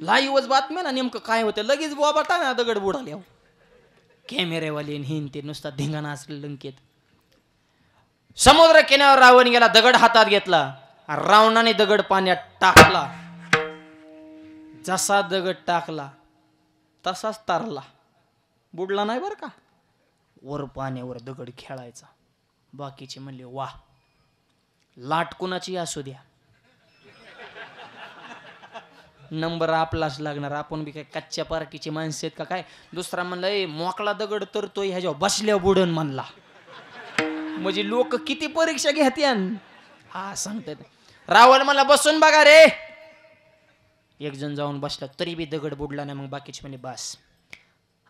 लाईव्हच बातम्या ना, नेमकं काय होतं लगेच बाबा टाळा दगड बुडाले. कॅमेरेवाले हिन ते नुसता धिंगाणा असले लंकेत. समुद्र किनाऱ्यावर रावण गेला, दगड हातात घेतला, रावणाने दगड पाण्यात टाकला. जसा दगड टाकला तसाच तारला, बुडला नाही बर का. वर पाण्यावर दगड खेळायचा. बाकीचे म्हणले वाह, लाट कुणाची असू द्या, नंबर आपलाच लागणार, आपण बी काय कच्च्या पार्टीची माणसं आहेत का काय. दुसरा म्हणला मोकळा दगड तरतोय ह्याच्यावर बसल्या बुडन म्हणला. म्हणजे लोक किती परीक्षा घेत्यान. हा सांगतात. रावण मला बसून बघा रे. एक जण जाऊन बसला तरी बी दगड बुडला नाही. मग बाकीचे म्हणजे बस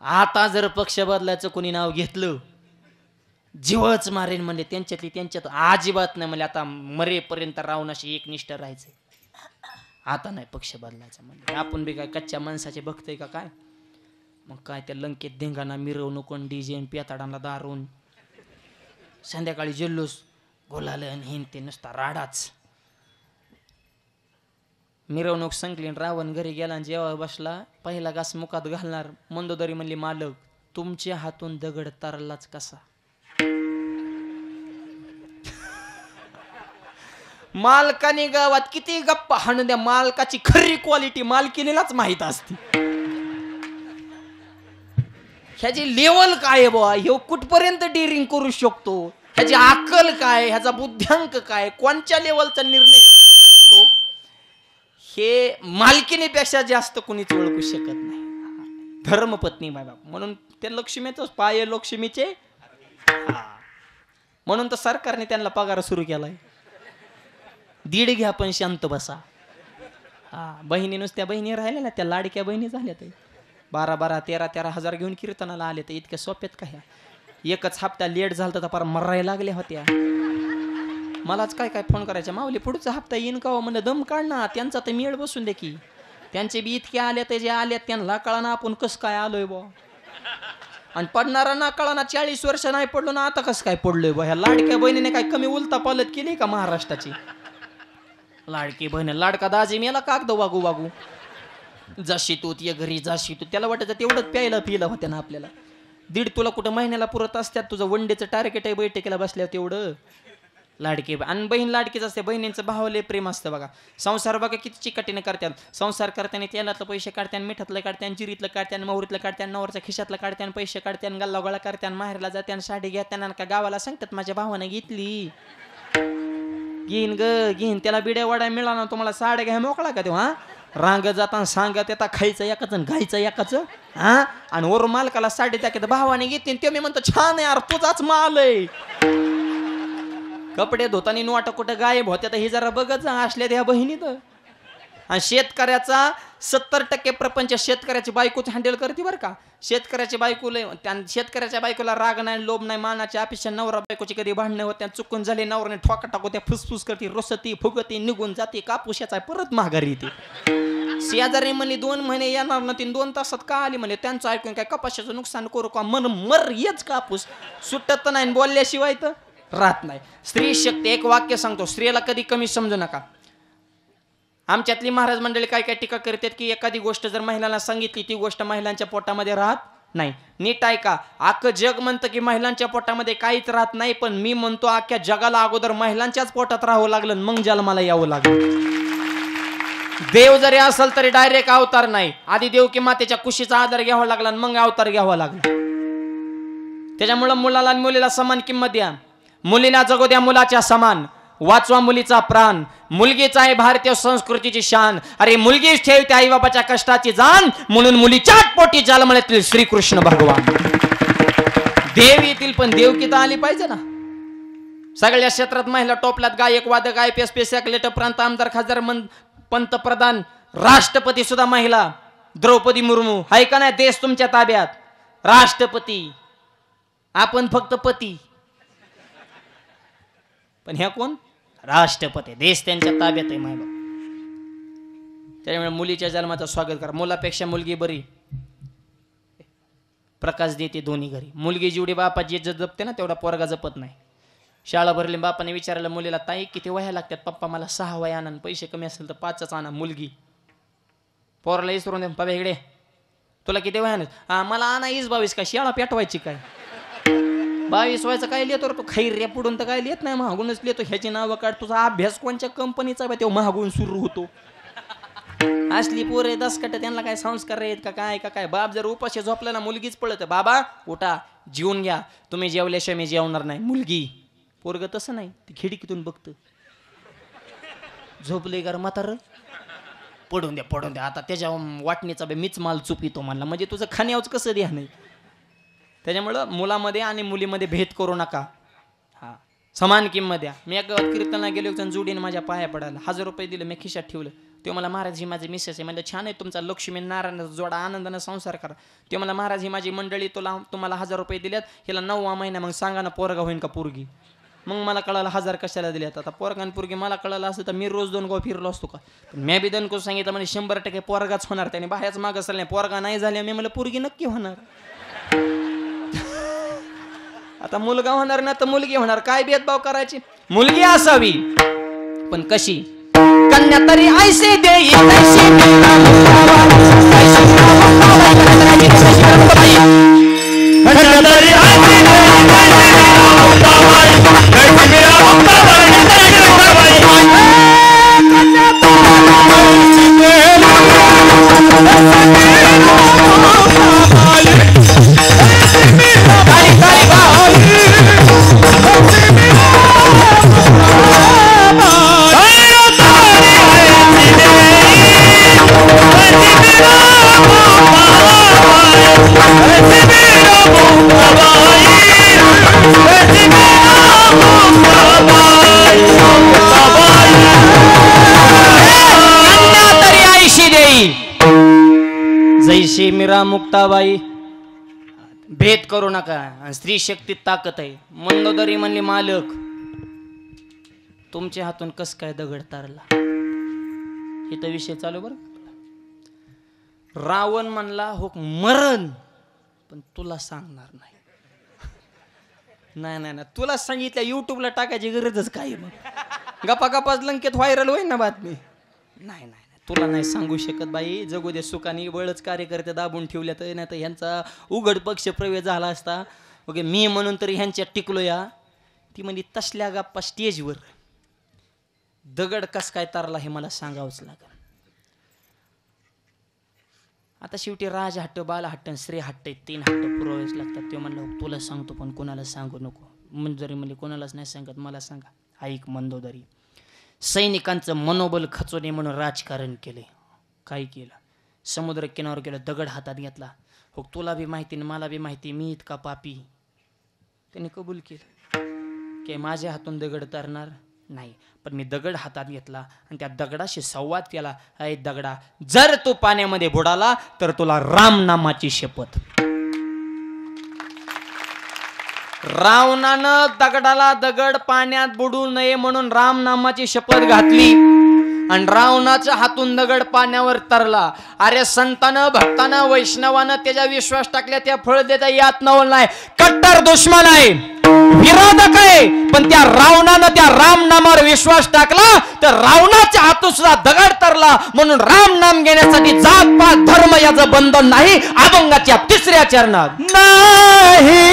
आता जर पक्ष बदलायचं कोणी नाव घेतलं जीवच मारेन म्हणले. त्यांच्यात अजिबात नाही म्हणले. आता मरेपर्यंत रावणाशी एकनिष्ठ राहायचं, आता नाही पक्ष बदलायचा म्हणले. आपण बी काय कच्च्या माणसाचे बघतोय का काय. मग काय त्या लंकेत धिंगाणा, मिरवणूक, डीजे, पेताडांना दारून, संध्याकाळी जल्लोष, गोलाल हिन ते नुसता राडाच. मिरवणूक संपली, रावण घरी गेला आणि जेव्हा बसला पहिला घास मुखात घालणार. मंदोदरी म्हणली मालक तुमच्या हातून दगड तारलाच कसा. मालकाने गावात किती गप्पा हाणून द्या, मालकाची खरी क्वालिटी मालकीनेलाच माहित असते. ह्याची लेवल काय आहे बुवा, ह्यो कुठपर्यंत डिरिंग करू शकतो, ह्याची अक्कल काय, ह्याचा बुद्ध्यांक काय, कोणत्या लेवलचा निर्णय शकतो, हे मालकीनेपेक्षा जास्त कुणीच ओळखू शकत नाही. धर्मपत्नी मायबाप म्हणून ते लक्ष्मीच पाय लक्ष्मीचे. म्हणून तर सरकारने त्यांना पगार सुरू केलाय. 1.5 घ्या पण शांत बसा. हा बहिणी नुसत्या बहिणी राहिल्या ना, त्या लाडक्या बहिणी झाल्या. ते 12-12, 13-13 हजार घेऊन कीर्तनाला आले. तर इतक्या सोप्यात काय. एकच हप्ता लेट झाला तर पार मरायला लागल्या होत्या. मलाच काय फोन करायचा, माऊली पुढचा हप्ता येईन का म्हणलं. दम काढ ना, त्यांचा तर मेळ बसून दे की. त्यांचे बी इतके आले ते जे आले त्यांना कळा ना आपण कसं काय आलोय बा. आणि पडणारा ना कळा ना, 40 वर्ष नाही पडलो ना, आता कसं काय पडलोय बा. ह्या लाडक्या बहिणीने काय कमी उलता पालत केली का महाराष्ट्राची. लाडकी बहीण लाडका दाजी मेला कागद वागू जाशी तू ये घरी जाशी तू. त्याला वाटायचं तेवढंच प्यायला पिलं होत्या ना आपल्याला. 1.5 तुला कुठं महिन्याला पुरत असतात. तुझं वनडेचं टार्गेट आहे बैठकीला बसल्यावर तेवढं. लाडकी आणि बहीण लाडकीच असते. बहिणींचं भावाले प्रेम असतं बघा. संसार बघा किती चिकाटीने करतात. संसार करताना तेलातलं पैसे काढत्यान, मिठातलं काढत्यान, जिरीतलं काढत्यान, मोहरीतलं काढत्यान, नवरच्या खिशातलं काढत्यान, पैसे काढत्यान, गल्लागोळा करत्यान, माहेरला जात्यान, साडी घेत्यान, का गावाला सांगतात माझ्या भावाने घेतली. घेईन त्याला बिड्या वड्या मिळाला तुम्हाला साड्या घ्या मोकळा का तेव्हा. रांग जाताना सांगत येता खायचं एकाच घायचं एकाच हा. आणि वर मालकाला साडी त्या भावाने घेते ते मी म्हणतो छान आहे यार तुझाच माल आहे. कपडे धुतानी वाट कुठं गायब होत्या तर हे जरा बघत जा असल्या त्या बहिणीत. आणि शेतकऱ्याचा 70% प्रपंच शेतकऱ्याची बायकोच हँडल करते बरं का. शेतकऱ्याची बायको शेतकऱ्याच्या बायकोला राग नाही, लोभ नाही, मानाच्या अपेक्षा. नवरा बायकोची कधी भांडणं होत्या, चुकून झाले, नवऱ्याने ठोका टाकू त्या, फुसफुस करते, रोसती फुगती, निघून जाते, कापूशाचा परत माघारी येते. शेजारी म्हणे 2 महिने येणार ना 2 तासात का आली म्हणे. त्यांचं ऐकून काय कपाशाचं नुकसान करू का मर येच कापूस सुटत नाही, बोलल्याशिवाय तर राहत नाही. स्त्री शक्ती. एक वाक्य सांगतो, स्त्रीला कधी कमी समजू नका. आमच्यातली महाराज मंडळी काय काय टीका करतात की एखादी गोष्ट जर महिलांना सांगितली ती गोष्ट महिलांच्या पोटामध्ये राहत नाही. नीट ऐका, अख्खं जग म्हणतं की महिलांच्या पोटामध्ये काहीच राहत नाही, पण मी म्हणतो अख्ख्या जगाला अगोदर महिलांच्याच पोटात राहावं लागलं मग जन्माला यावं लागलं. देव जरी असेल तरी डायरेक्ट अवतार नाही, आधी देव की मातेच्या कुशीचा आधार घ्यावा लागला मग अवतार घ्यावा लागला. त्याच्यामुळं मुलाला आणि मुलीला समान किंमत द्या. मुलीला जगू द्या मुलाच्या समान. वाचवा मुलीचा प्राण. मुलगीच आहे भारतीय संस्कृतीची शान. अरे मुलगीच ठेवते आई बाबाच्या कष्टाची जाण, म्हणून मुलीच्या पोटी जन्मलेतील श्रीकृष्ण भगवान. देव येतील पण देवकीता आली पाहिजे ना. सगळ्या क्षेत्रात महिला टोपल्यात. गायक, वादक, IPS, PSC, कलेक्टर, प्रांत, आमदार, खासदार, पंतप्रधान, राष्ट्रपती सुद्धा महिला. द्रौपदी मुर्मू आहे का नाही. देश तुमच्या ताब्यात. राष्ट्रपती आपण फक्त पती, पण ह्या कोण राष्ट्रपती. देश त्यांच्या ताब्यात आहे माय बाप. त्यामुळे मुलीच्या जन्माचं स्वागत करा. मुलापेक्षा मुलगी बरी, प्रकाश देते दोन्ही घरी. मुलगी जेवढी बापाची इज्जत जपते ना तेवढा पोरगा जपत नाही. शाळा भरली, बापाने विचारलं मुलीला, ताई किती वह्या लागतात. पप्पा मला 6 वह्या आणा, पैसे कमी असेल तर 5च आणा. मुलगी पोराला इसरून दे, बाबा इकडे तुला किती वह्या आणत. मला आणा 22 काय शाळा पेटवायची काय. 22 व्हायचं काय लिहितो रे तू. खैर्या पुढून तर काय लिहित नाही, महागूनच लिहितो. ह्याची नावं काढ. तुझा अभ्यास कोणत्या कंपनीचा बा तेव्हा महागून सुरू होतो. असली पोरे 10 कट त्यांना काय संस्कार आहेत का काय. बाप जर उपाशी झोपला ना मुलगीच पळत, बाबा उठा जेवून घ्या, तुम्ही जेवल्याशिवाय मी जेवणार नाही. मुलगी. पोरग तसं नाही, ती खिडकीतून बघतं झोपले गार म्हातार, पडून द्या आता त्याच्या वाटणीचा मीच माल चुपितो म्हणला. म्हणजे तुझं खाण्यावच कसं द्या नाही. त्याच्यामुळं मुलामध्ये आणि मुलीमध्ये भेद करू नका. हा, समान किंमत द्या. मी एक गावात कीर्तनाला गेलो, जोडीने माझ्या पाया पडायला 1000 रुपये दिले, मी खिशात ठेवलं. ते मला महाराज ही माझी मिसेस आहे. म्हणजे छान आहे तुमचा लक्ष्मी नारायण जोडा, आनंदाने संसार करा. ते मला महाराज ही माझी मंडळी, तुम्हाला 1000 रुपये दिल्यात, हिला 9वा महिना, मग सांगा ना पोरगा होईन का पोरगी. मग मला कळालं 1000 कशाला दिल्यात. आता पोरगा आणि पोरगी मला कळालं असतं तर मी रोज 2 गाव फिरलो असतो का. पण मी बी दणकून सांगितलं म्हणजे 100% पोरगाच होणार. त्याने बाहेरच मागं असलं पोरगा नाही झाले, मी मला पोरगी नक्की होणार. आता मुलगा होणार ना तर मुलगी होणार. काय भेदभाव करायची. मुलगी असावी पण कशी. कन्या तरी ऐसे देई जैशी मीरा मुक्ताबाई. भेद करू नका. स्त्री शक्तीत ताकद आहे. मंदोदरी म्हणली मालक तुमच्या हातून कस काय दगड तारला. इथं विषय चालू बरं. रावण म्हणला हो मरण पण तुला सांगणार नाही. नाही तुला सांगितलं युट्यूबला टाकायची गरजच काय. मग गपागपाच लंकेत व्हायरल होईल ना बातमी. नाही तुला नाही सांगू शकत बाई. जगू दे सुखानी. बळच कार्यकर्ते दाबून ठेवल्या तर नाही तर ह्यांचा उघड पक्ष प्रवेश झाला असता. ओके मी म्हणून तरी ह्यांच्यात टिकलो या. ती म्हणजे तसल्या गप्पा स्टेजवर दगड कस काय तारला हे मला सांगावंच लागल. आता शेवटी राज हट्ट, बाल हट्ट, श्री हट्ट, 3 हट्ट पुरवावेच लागतात. ते म्हणलं तुला सांगतो पण कोणाला सांगू नको. मंजरी म्हणले कोणालाच नाही सांगत, मला सांगा. ऐक मंदोदरी, सैनिकांचं मनोबल खचवणे म्हणून राजकारण केले. काय केलं? समुद्र किनावर गेलं, दगड हातात घेतला. हो तुला बी माहिती ना मला बी माहिती, मी इतका पापी. त्याने कबूल केलं की माझ्या हातून दगड तरणार नाही, पण मी दगड हातात घेतला आणि त्या दगडाशी संवाद केला. अय दगडा, जर तू पाण्यामध्ये बुडाला तर तुला राम नामाची शपथ. रावणानं दगडाला दगड पाण्यात बुडू नये म्हणून राम नामाची शपथ घातली आणि रावणाच्या हातून दगड पाण्यावर तरला. अरे संतानं, भक्तानं, वैष्णवानं त्याच्या विश्वास टाकल्या, त्या फळ देता यात नवल नाही. कट्टर दुश्मन आहे, विरोधक आहे, पण त्या रावणानं त्या राम नामावर विश्वास टाकला तर रावणाच्या हातून सुद्धा दगड तरला. म्हणून राम नाम घेण्यासाठी जात पात धर्म याचं बंधन नाही. अभंगाच्या 3ऱ्या चरणात नाही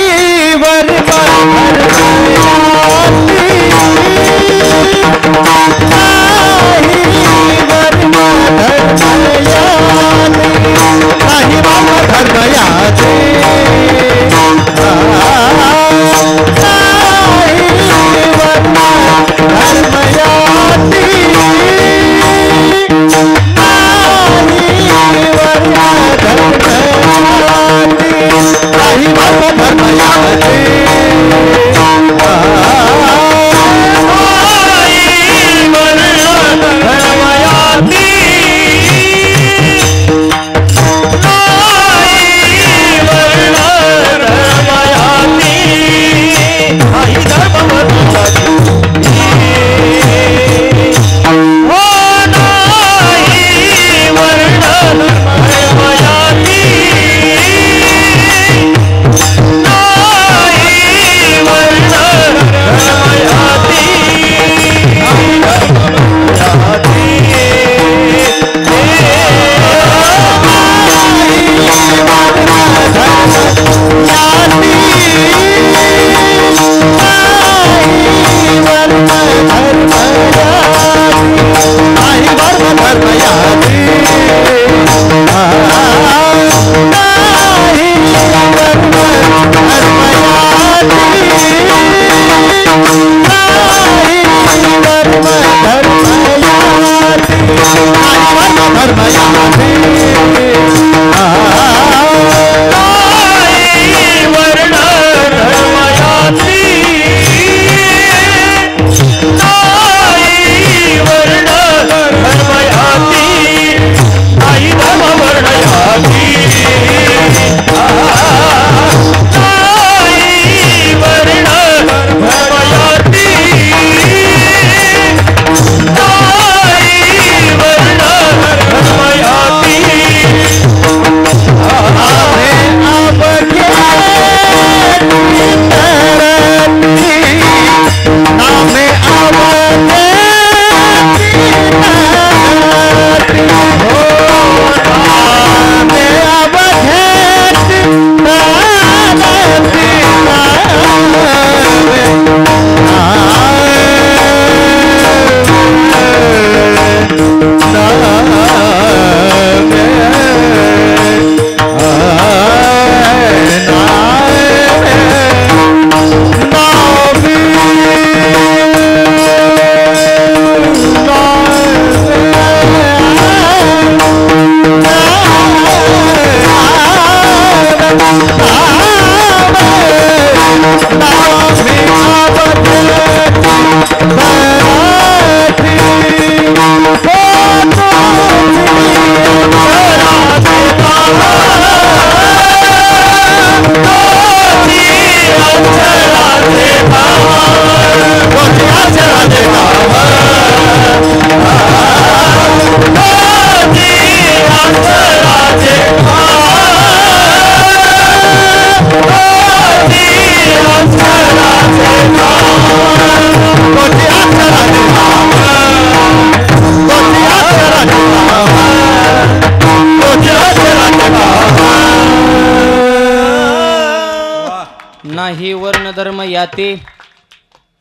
नाही वर्ण धर्म याते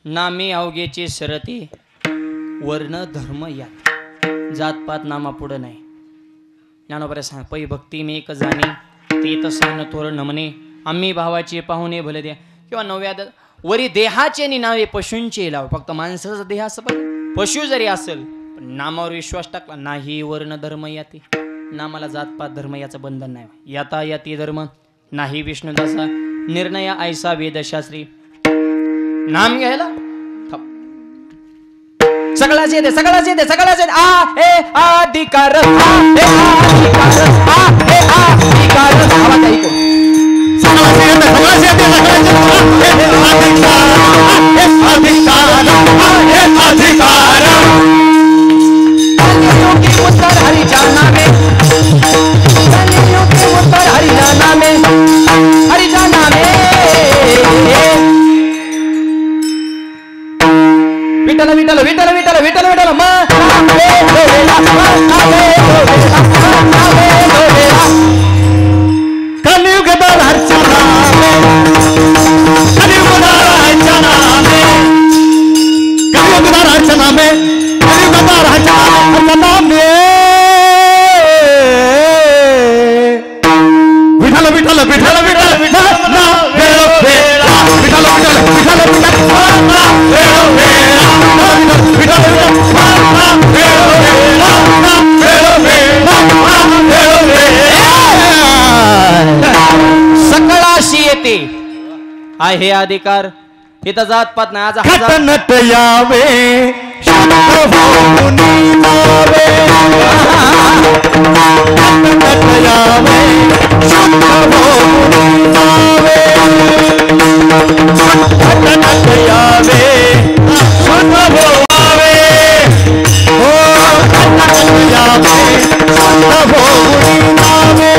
नामे अवघेचे सरते वर्ण धर्म यात जातपात नामा पुढं नाही. ज्ञानोबा सांग पै भक्ती मे एक जाणे ते तसान थोर नमने आम्ही भावाचे पाहुणे भले द्या किंवा नव्या वरी देहाचे नावे पशूंचे लाव. फक्त माणसाचा देह असं पाहिजे. पशु जरी असेल पण नामावर विश्वास टाकला नाही वर्ण धर्म याते. नामाला जातपात धर्म याचं बंधन नाही. याता याती धर्म नाही विष्णुदासा निर्णय ऐसा वेदशास्त्री. नाम घ्यायला सगळाच येते सगळाच येते सगळाच येते. आ हे अधिकार आ हे अधिकार आ हे अधिकार आवाज ऐकू. सगळाच येते सगळाच येते सगळाच अधिकार कलियों के उत्तर हरि जाना में कलियों के उत्तर हरि जाना में हरि जाना में विठ्ठल विठ्ठल विठ्ठल विठ्ठल विठ्ठल विठ्ठल कलियुगदार हरच्या नामे कलियुगदार हरच्या नामे कलियुगदार हरच्या नामे कलियुगदार हरच्या नामे विठ्ठल विठ्ठल विठ्ठल विठ्ठल विठ्ठल ना वेळ वेळा विठ्ठल विठ्ठल विठ्ठल सकळाशी येते आहे अधिकार. इथं जात पात नाही. आज हजार नट यावे शुद्ध होऊन जावे नट यावे शुद्ध होऊन जावे नट यावे शुद्ध होवावे हो नट यावे शुद्ध होऊन जावे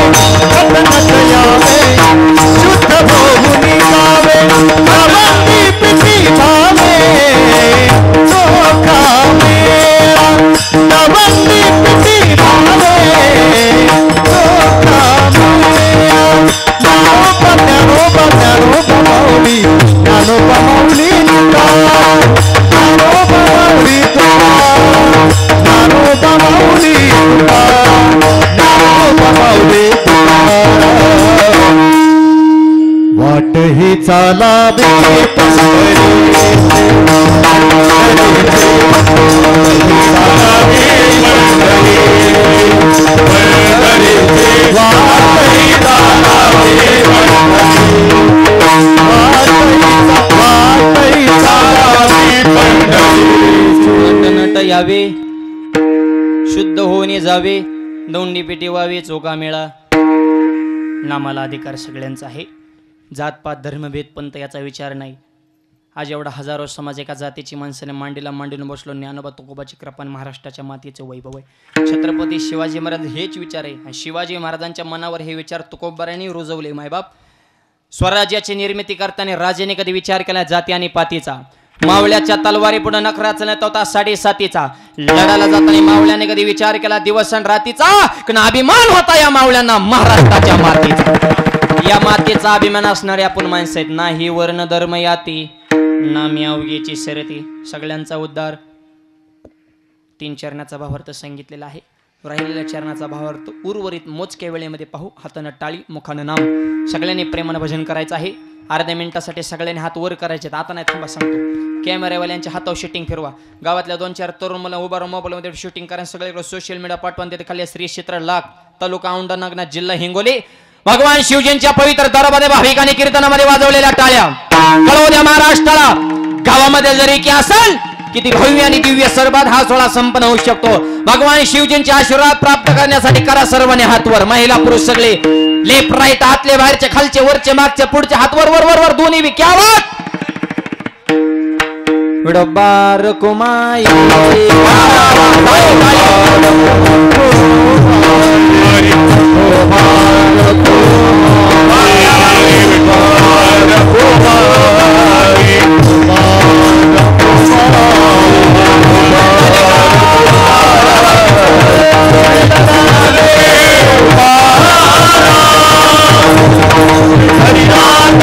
नट यावे शुद्ध होऊन जावे नवंती पिती भावे चोखा मेरा नवंती पिती भावे चोखा मेरा ज्ञानोबा माऊली ज्ञानोबा माऊली ज्ञानोबा माऊली ज्ञानोबा माऊली ज्ञानोबा माऊली वाट ही चालावी नट यावे शुद्ध होणे जावे दौंडी पेटी व्हावे चोका मेळा. नामाला अधिकार सगळ्यांचा आहे. जातपात धर्मभेद पंत याचा विचार नाही. आज एवढा हजारो समाज एका जातीची माणसाने मांडीला मांडून बसलो. ज्ञानोबा तुकोबाची कृपा महाराष्ट्राच्या मातीचे वैभव आहे. छत्रपती शिवाजी महाराज हेच विचार आहे. आणि शिवाजी महाराजांच्या मनावर हे विचार तुकोबारांनी रुजवले. मायबाप स्वराज्याची निर्मिती करताना राजाने कधी विचार केला जाती आणि पातीचा. मावळ्याच्या तलवारी पुढे नखराचा नेता होता 7.5 लढायला जाताना मावळ्याने कधी विचार केला दिवस आणि रातीचा. कारण अभिमान होता या मावळ्यांना महाराष्ट्राच्या मातीचा. या मातेचा अभिमान असणारे आपण माणसं आहेत. नाही वर्ण धर्म याती नामी अवघेची सरती. सगळ्यांचा उद्धार. 3 चरणाचा भावार्थ सांगितलेला आहे. राहिलेल्या चरणाचा भावार्थ उर्वरित मोजक्या वेळेमध्ये पाहू. हातानं टाळी मुखानं नाम. सगळ्यांनी प्रेमानं भजन करायचं आहे. अर्ध्या मिनिटासाठी सगळ्यांनी हात वर करायचे. आता नाही थांबा सांगतो. कॅमेरावाल्यांच्या हातावर शूटिंग फिरवा. गावातल्या 2-4 तरुण मला उभा राहून मोबाईलमध्ये शूटिंग करा. सगळीकडे सोशल मीडिया पाठवा. तिथे खाली श्री क्षेत्र लाख तालुका औंढा नागनाथ जिल्हा हिंगोली. भगवान शिवजींच्या पवित्र दरबारामध्ये भाविकांनी कीर्तनामध्ये वाजवलेल्या टाळ्या कळवू द्या महाराष्ट्राला. गावामध्ये जरी की असेल किती भव्य आणि दिव्य सरबाद हा सोहळा संपन्न होऊ शकतो. भगवान शिवजींचे आशीर्वाद प्राप्त करण्यासाठी करा सर्वांनी हातवर. महिला पुरुष सगळे लेफ्ट राईट हातले बाहेरचे खालचे वरचे मागचे पुढचे हात वर वर वर वर दोन्ही बी. क्या बात विडोबार कुमाई हरिनाथ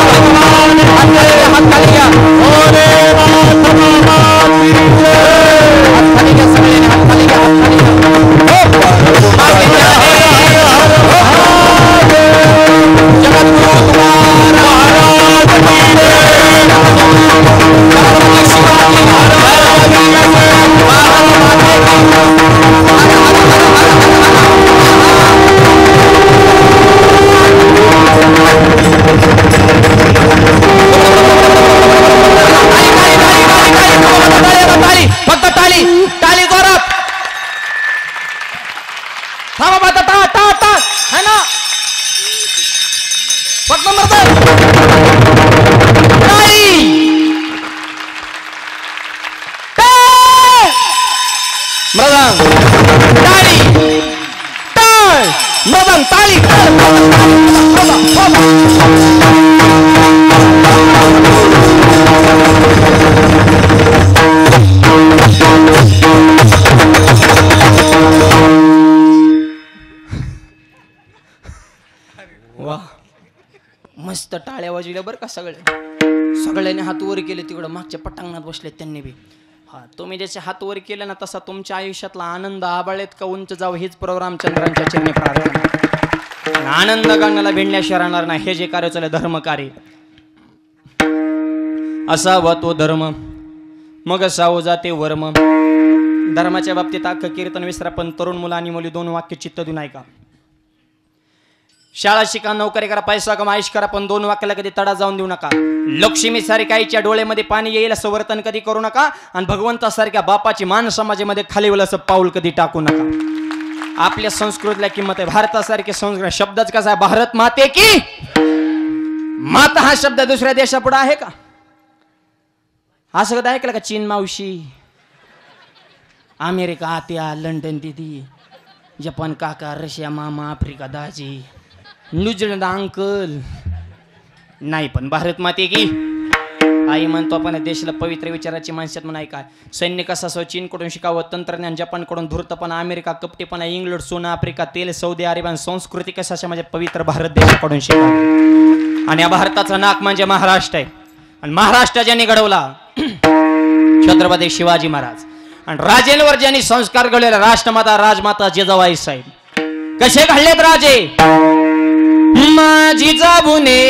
थांबा बाता टा टा टा है ना पट नंबर 2 मृदंग टाळी टाळ मृदंग टाळी वा मस्त टाळ्या वाजविल्या बरं का सगळ्यांनी हात वर केले तिकडं मागच्या पटांगणात बसले त्यांनी बी हा तुम्ही जसे हात वर केले ना तसा तुमच्या आयुष्यातला आनंद आबाळेत का उंच जाऊ हेच प्रोग्राम चंद्रांच्या चरणी प्रार्थना आनंद गाण्याला भिडण्याशिवाय राहणार नाही हे जे कार्य चालू धर्म कार्य असावा तो धर्म मग असावं जाते वर्म धर्माच्या बाबतीत अख्खं कीर्तन विसरा पण तरुण मुलं आणि मुली 2 वाक्य चित्त देऊन ऐका शाळा शिका नोकरी करा पैसा कमा आयुष करा पण 2 वाक्याला कधी तडा जाऊन देऊ नका लक्ष्मी सारख्या आईच्या डोळ्यामध्ये पाणी येईल असं वर्तन कधी करू नका आणि भगवंतासारख्या बापाची मान समाजामध्ये खाली होईल असं पाऊल कधी टाकू नका आपल्या संस्कृतीला किंमत आहे भारतासारखे संस्कृत शब्दच कसा आहे भारत माते की माता हा शब्द दुसऱ्या देशापुढे आहे का असं कधी ऐकलं का चीन मावशी अमेरिका आत्या लंडन दिदी जपान काका रशिया मामा आफ्रिका दाजी न्यूझीलंड अंकल नाही पण भारत माते की आई म्हणतो आपण देशाला पवित्र विचाराची माणसात म्हणून ऐका सैन्य कसं असं चीनकडून शिकावं तंत्रज्ञान जपानकडून धूर्तपणा अमेरिका कपटेपणा इंग्लंड सोना आफ्रिका तेल सौदी अरेबियन संस्कृती कसं माझ्या पवित्र भारत देशाकडून शिकावं आणि या भारताचं नाक म्हणजे महाराष्ट्र आहे आणि महाराष्ट्र ज्यांनी घडवला छत्रपती शिवाजी महाराज आणि राजेंवर ज्यांनी संस्कार घडवले राष्ट्रमाता राजमाता जिजाबाई साहेब कसे घडलेत राजे माझी जाबुने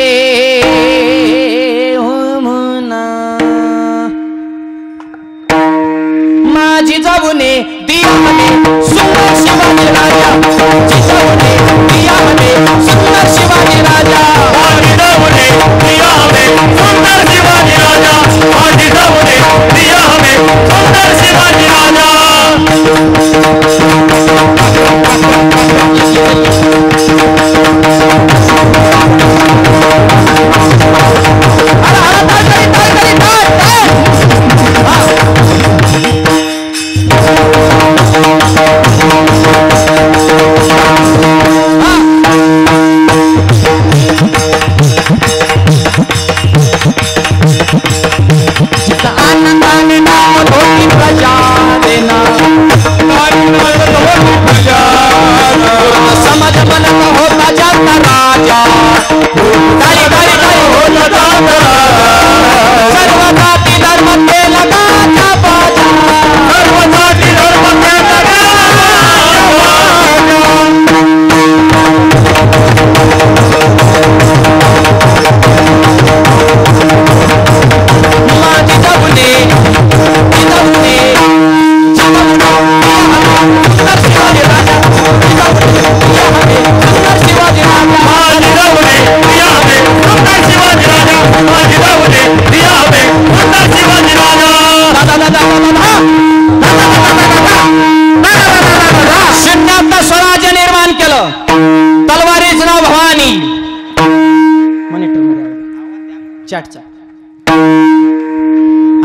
हो म्हणा माझी जाबुने दियामध्ये सुंदर शिवाजी राजा जिजाऊने दियामध्ये सुंदर शिवाजी राजा माझी जाबुने दियामध्ये सुंदर शिवाजी राजा माझी जाबुने दियामध्ये सुंदर शिवाजी राजा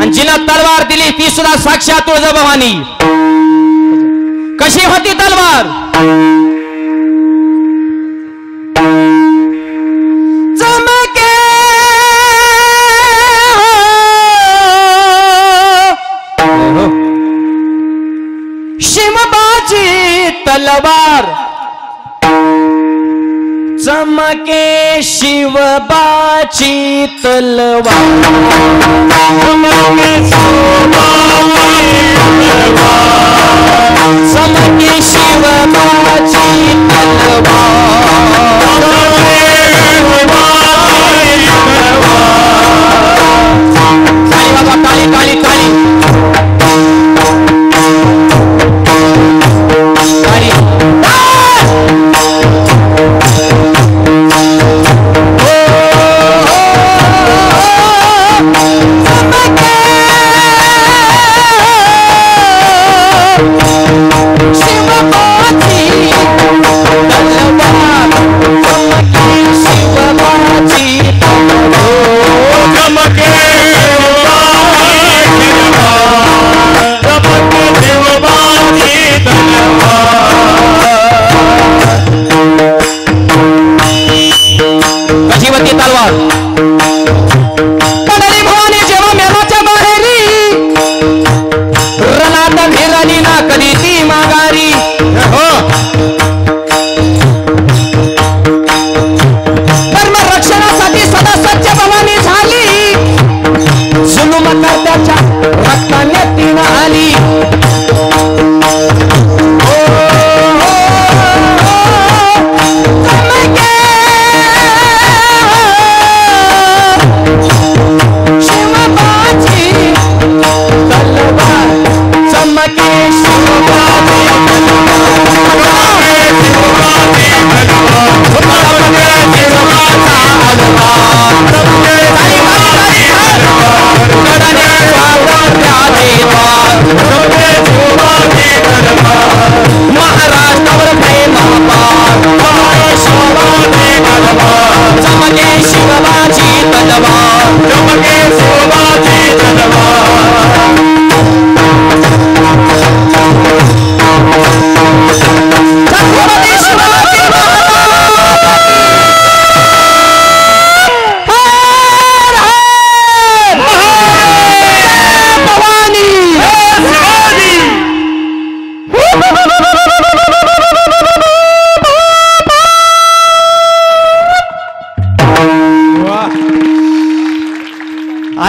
आणि जिला तलवार दिली ती सुद्धा साक्षात तुळजाभवानी कशी होती तलवार चमके शिवबाची तलवार चमके शिवबाची तलवार चमके शिवबाची तलवार काली काली काली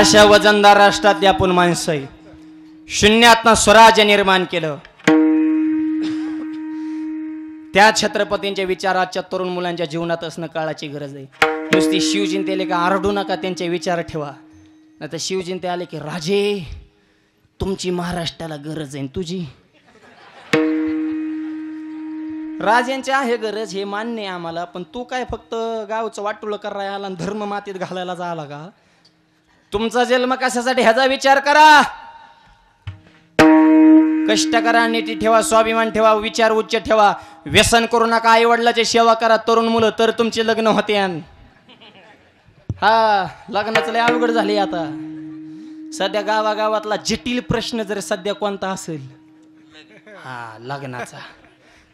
अशा वजनदार राष्ट्रातली आपण माणसं आहे. शून्यातनं स्वराज्य निर्माण केलं. त्या छत्रपतींच्या विचार आजच्या तरुण मुलांच्या जीवनात असणं काळाची गरज आहे. नुसती शिवजयंती आले का आरडू नका, त्यांचे विचार ठेवा. नाही तर शिवजयंती आले की राजे तुमची महाराष्ट्राला गरज आहे. तुझी राजांची आहे गरज, हे मान्य आहे आम्हाला. पण तू काय फक्त गावचं वाटुळं करायला आला आणि धर्म मातीत घालायला झाला का? तुमचा जन्म कशासाठी ह्याचा विचार करा. कष्ट करा, नीती ठेवा, स्वाभिमान ठेवा, विचार उच्च ठेवा. व्यसन करू नका, आई वडिलाची सेवा करा. तरुण मुलं तर तुमचे लग्न होते. हा लग्नाचं लय अवघड झाले आता सध्या. गावागावातला जटिल प्रश्न जर सध्या कोणता असेल, हा लग्नाचा.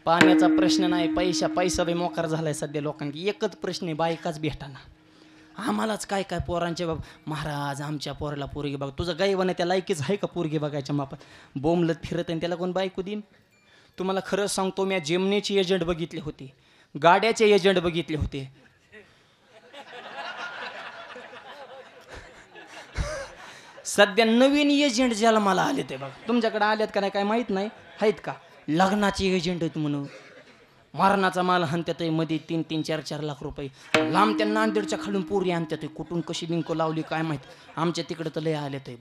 पाण्याचा प्रश्न नाही, पैसा बी मोकार झालाय सध्या लोकांनी. एकच प्रश्न आहे, बायकाच भेटाना. आम्हालाच काय काय पोरांचे बाबा, महाराज आमच्या पोराला पोरगी बघा. तुझं गायवाने त्या लायकीच आहे का पोरगी बघायच्या मापात? बोंबलत फिरत आहे, त्याला कोण बायको देईन? तुम्हाला खरं सांगतो, मी जेमनीचे एजंट बघितले होते, गाड्याचे एजंट बघितले होते. सध्या नवीन एजंट ज्याला मला आले ते बघा. तुमच्याकडे आलेत का नाही काय माहित नाही, आहेत का? लग्नाचे एजंट आहेत म्हणून. मरणाचा माल हाणत्यात मध्ये 3-3, 4-4 लाख रुपये. लांब त्या नांदेडच्या खालून पोरी आणतात. कुठून कशी लिंक लावली काय माहित. आमच्या तिकडे तर लय आले ते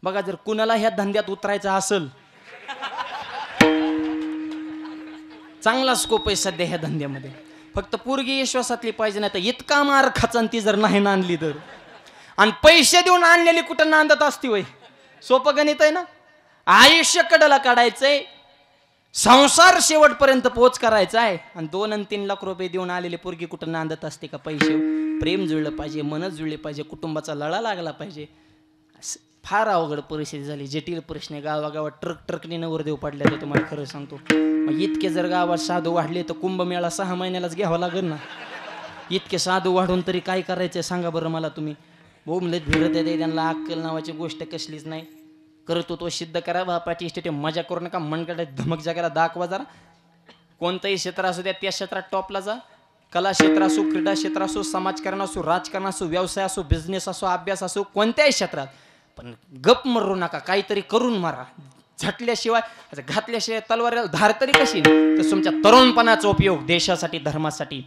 बघा. जर कुणाला ह्या धंद्यात उतरायचं असेल, चांगला स्कोप आहे सध्या ह्या धंद्यामध्ये. फक्त पोरगी विश्वासातली पाहिजे, नाही तर इतका मार खचन ती जर नाही नांदली तर. आणि पैसे देऊन आणलेली कुठं नांदत असती वय? सोपं गणित आहे ना. आयुष्य कडेला काढायचंय, संसार शेवटपर्यंत पोच करायचा आहे. आणि 2 आणि 3 लाख रुपये देऊन आलेली पोरगी कुठं नांदत असते का? पैसे, प्रेम जुळलं पाहिजे, मनच जुळले पाहिजे, कुटुंबाचा लळा लागला पाहिजे. फार अवघड परिस्थिती झाली, जटिल प्रश्न आहे. गावागावात ट्रकने नवरदेव पडले तर तुम्हाला खरं सांगतो. मग इतके जर गावात साधू वाढले तर कुंभमेळा 6 महिन्यालाच घ्यावा लागेल ना. इतके साधू वाढून तरी काय करायचं सांगा बरं मला तुम्ही. बोमलेत फिरत येते, त्यांना अक्कल नावाची गोष्ट कसलीच नाही. करतो तो सिद्ध करा, बापाची स्टेट मजा करू नका. मनकडे धमक जगाला दाखवा जरा. कोणतंही क्षेत्र असू द्या, त्या क्षेत्रात टॉपला जा. कला क्षेत्र असो, क्रीडा क्षेत्र असो, समाजकारण असो, राजकारण असो, व्यवसाय असो, बिझनेस असो, अभ्यास असो, कोणत्याही क्षेत्रात. पण गप मरू नका, काहीतरी करून मारा. झटल्याशिवाय, घातल्याशिवाय तलवारीला धार तरी कशी? तर तुमच्या तरुणपणाचा उपयोग देशासाठी, धर्मासाठी,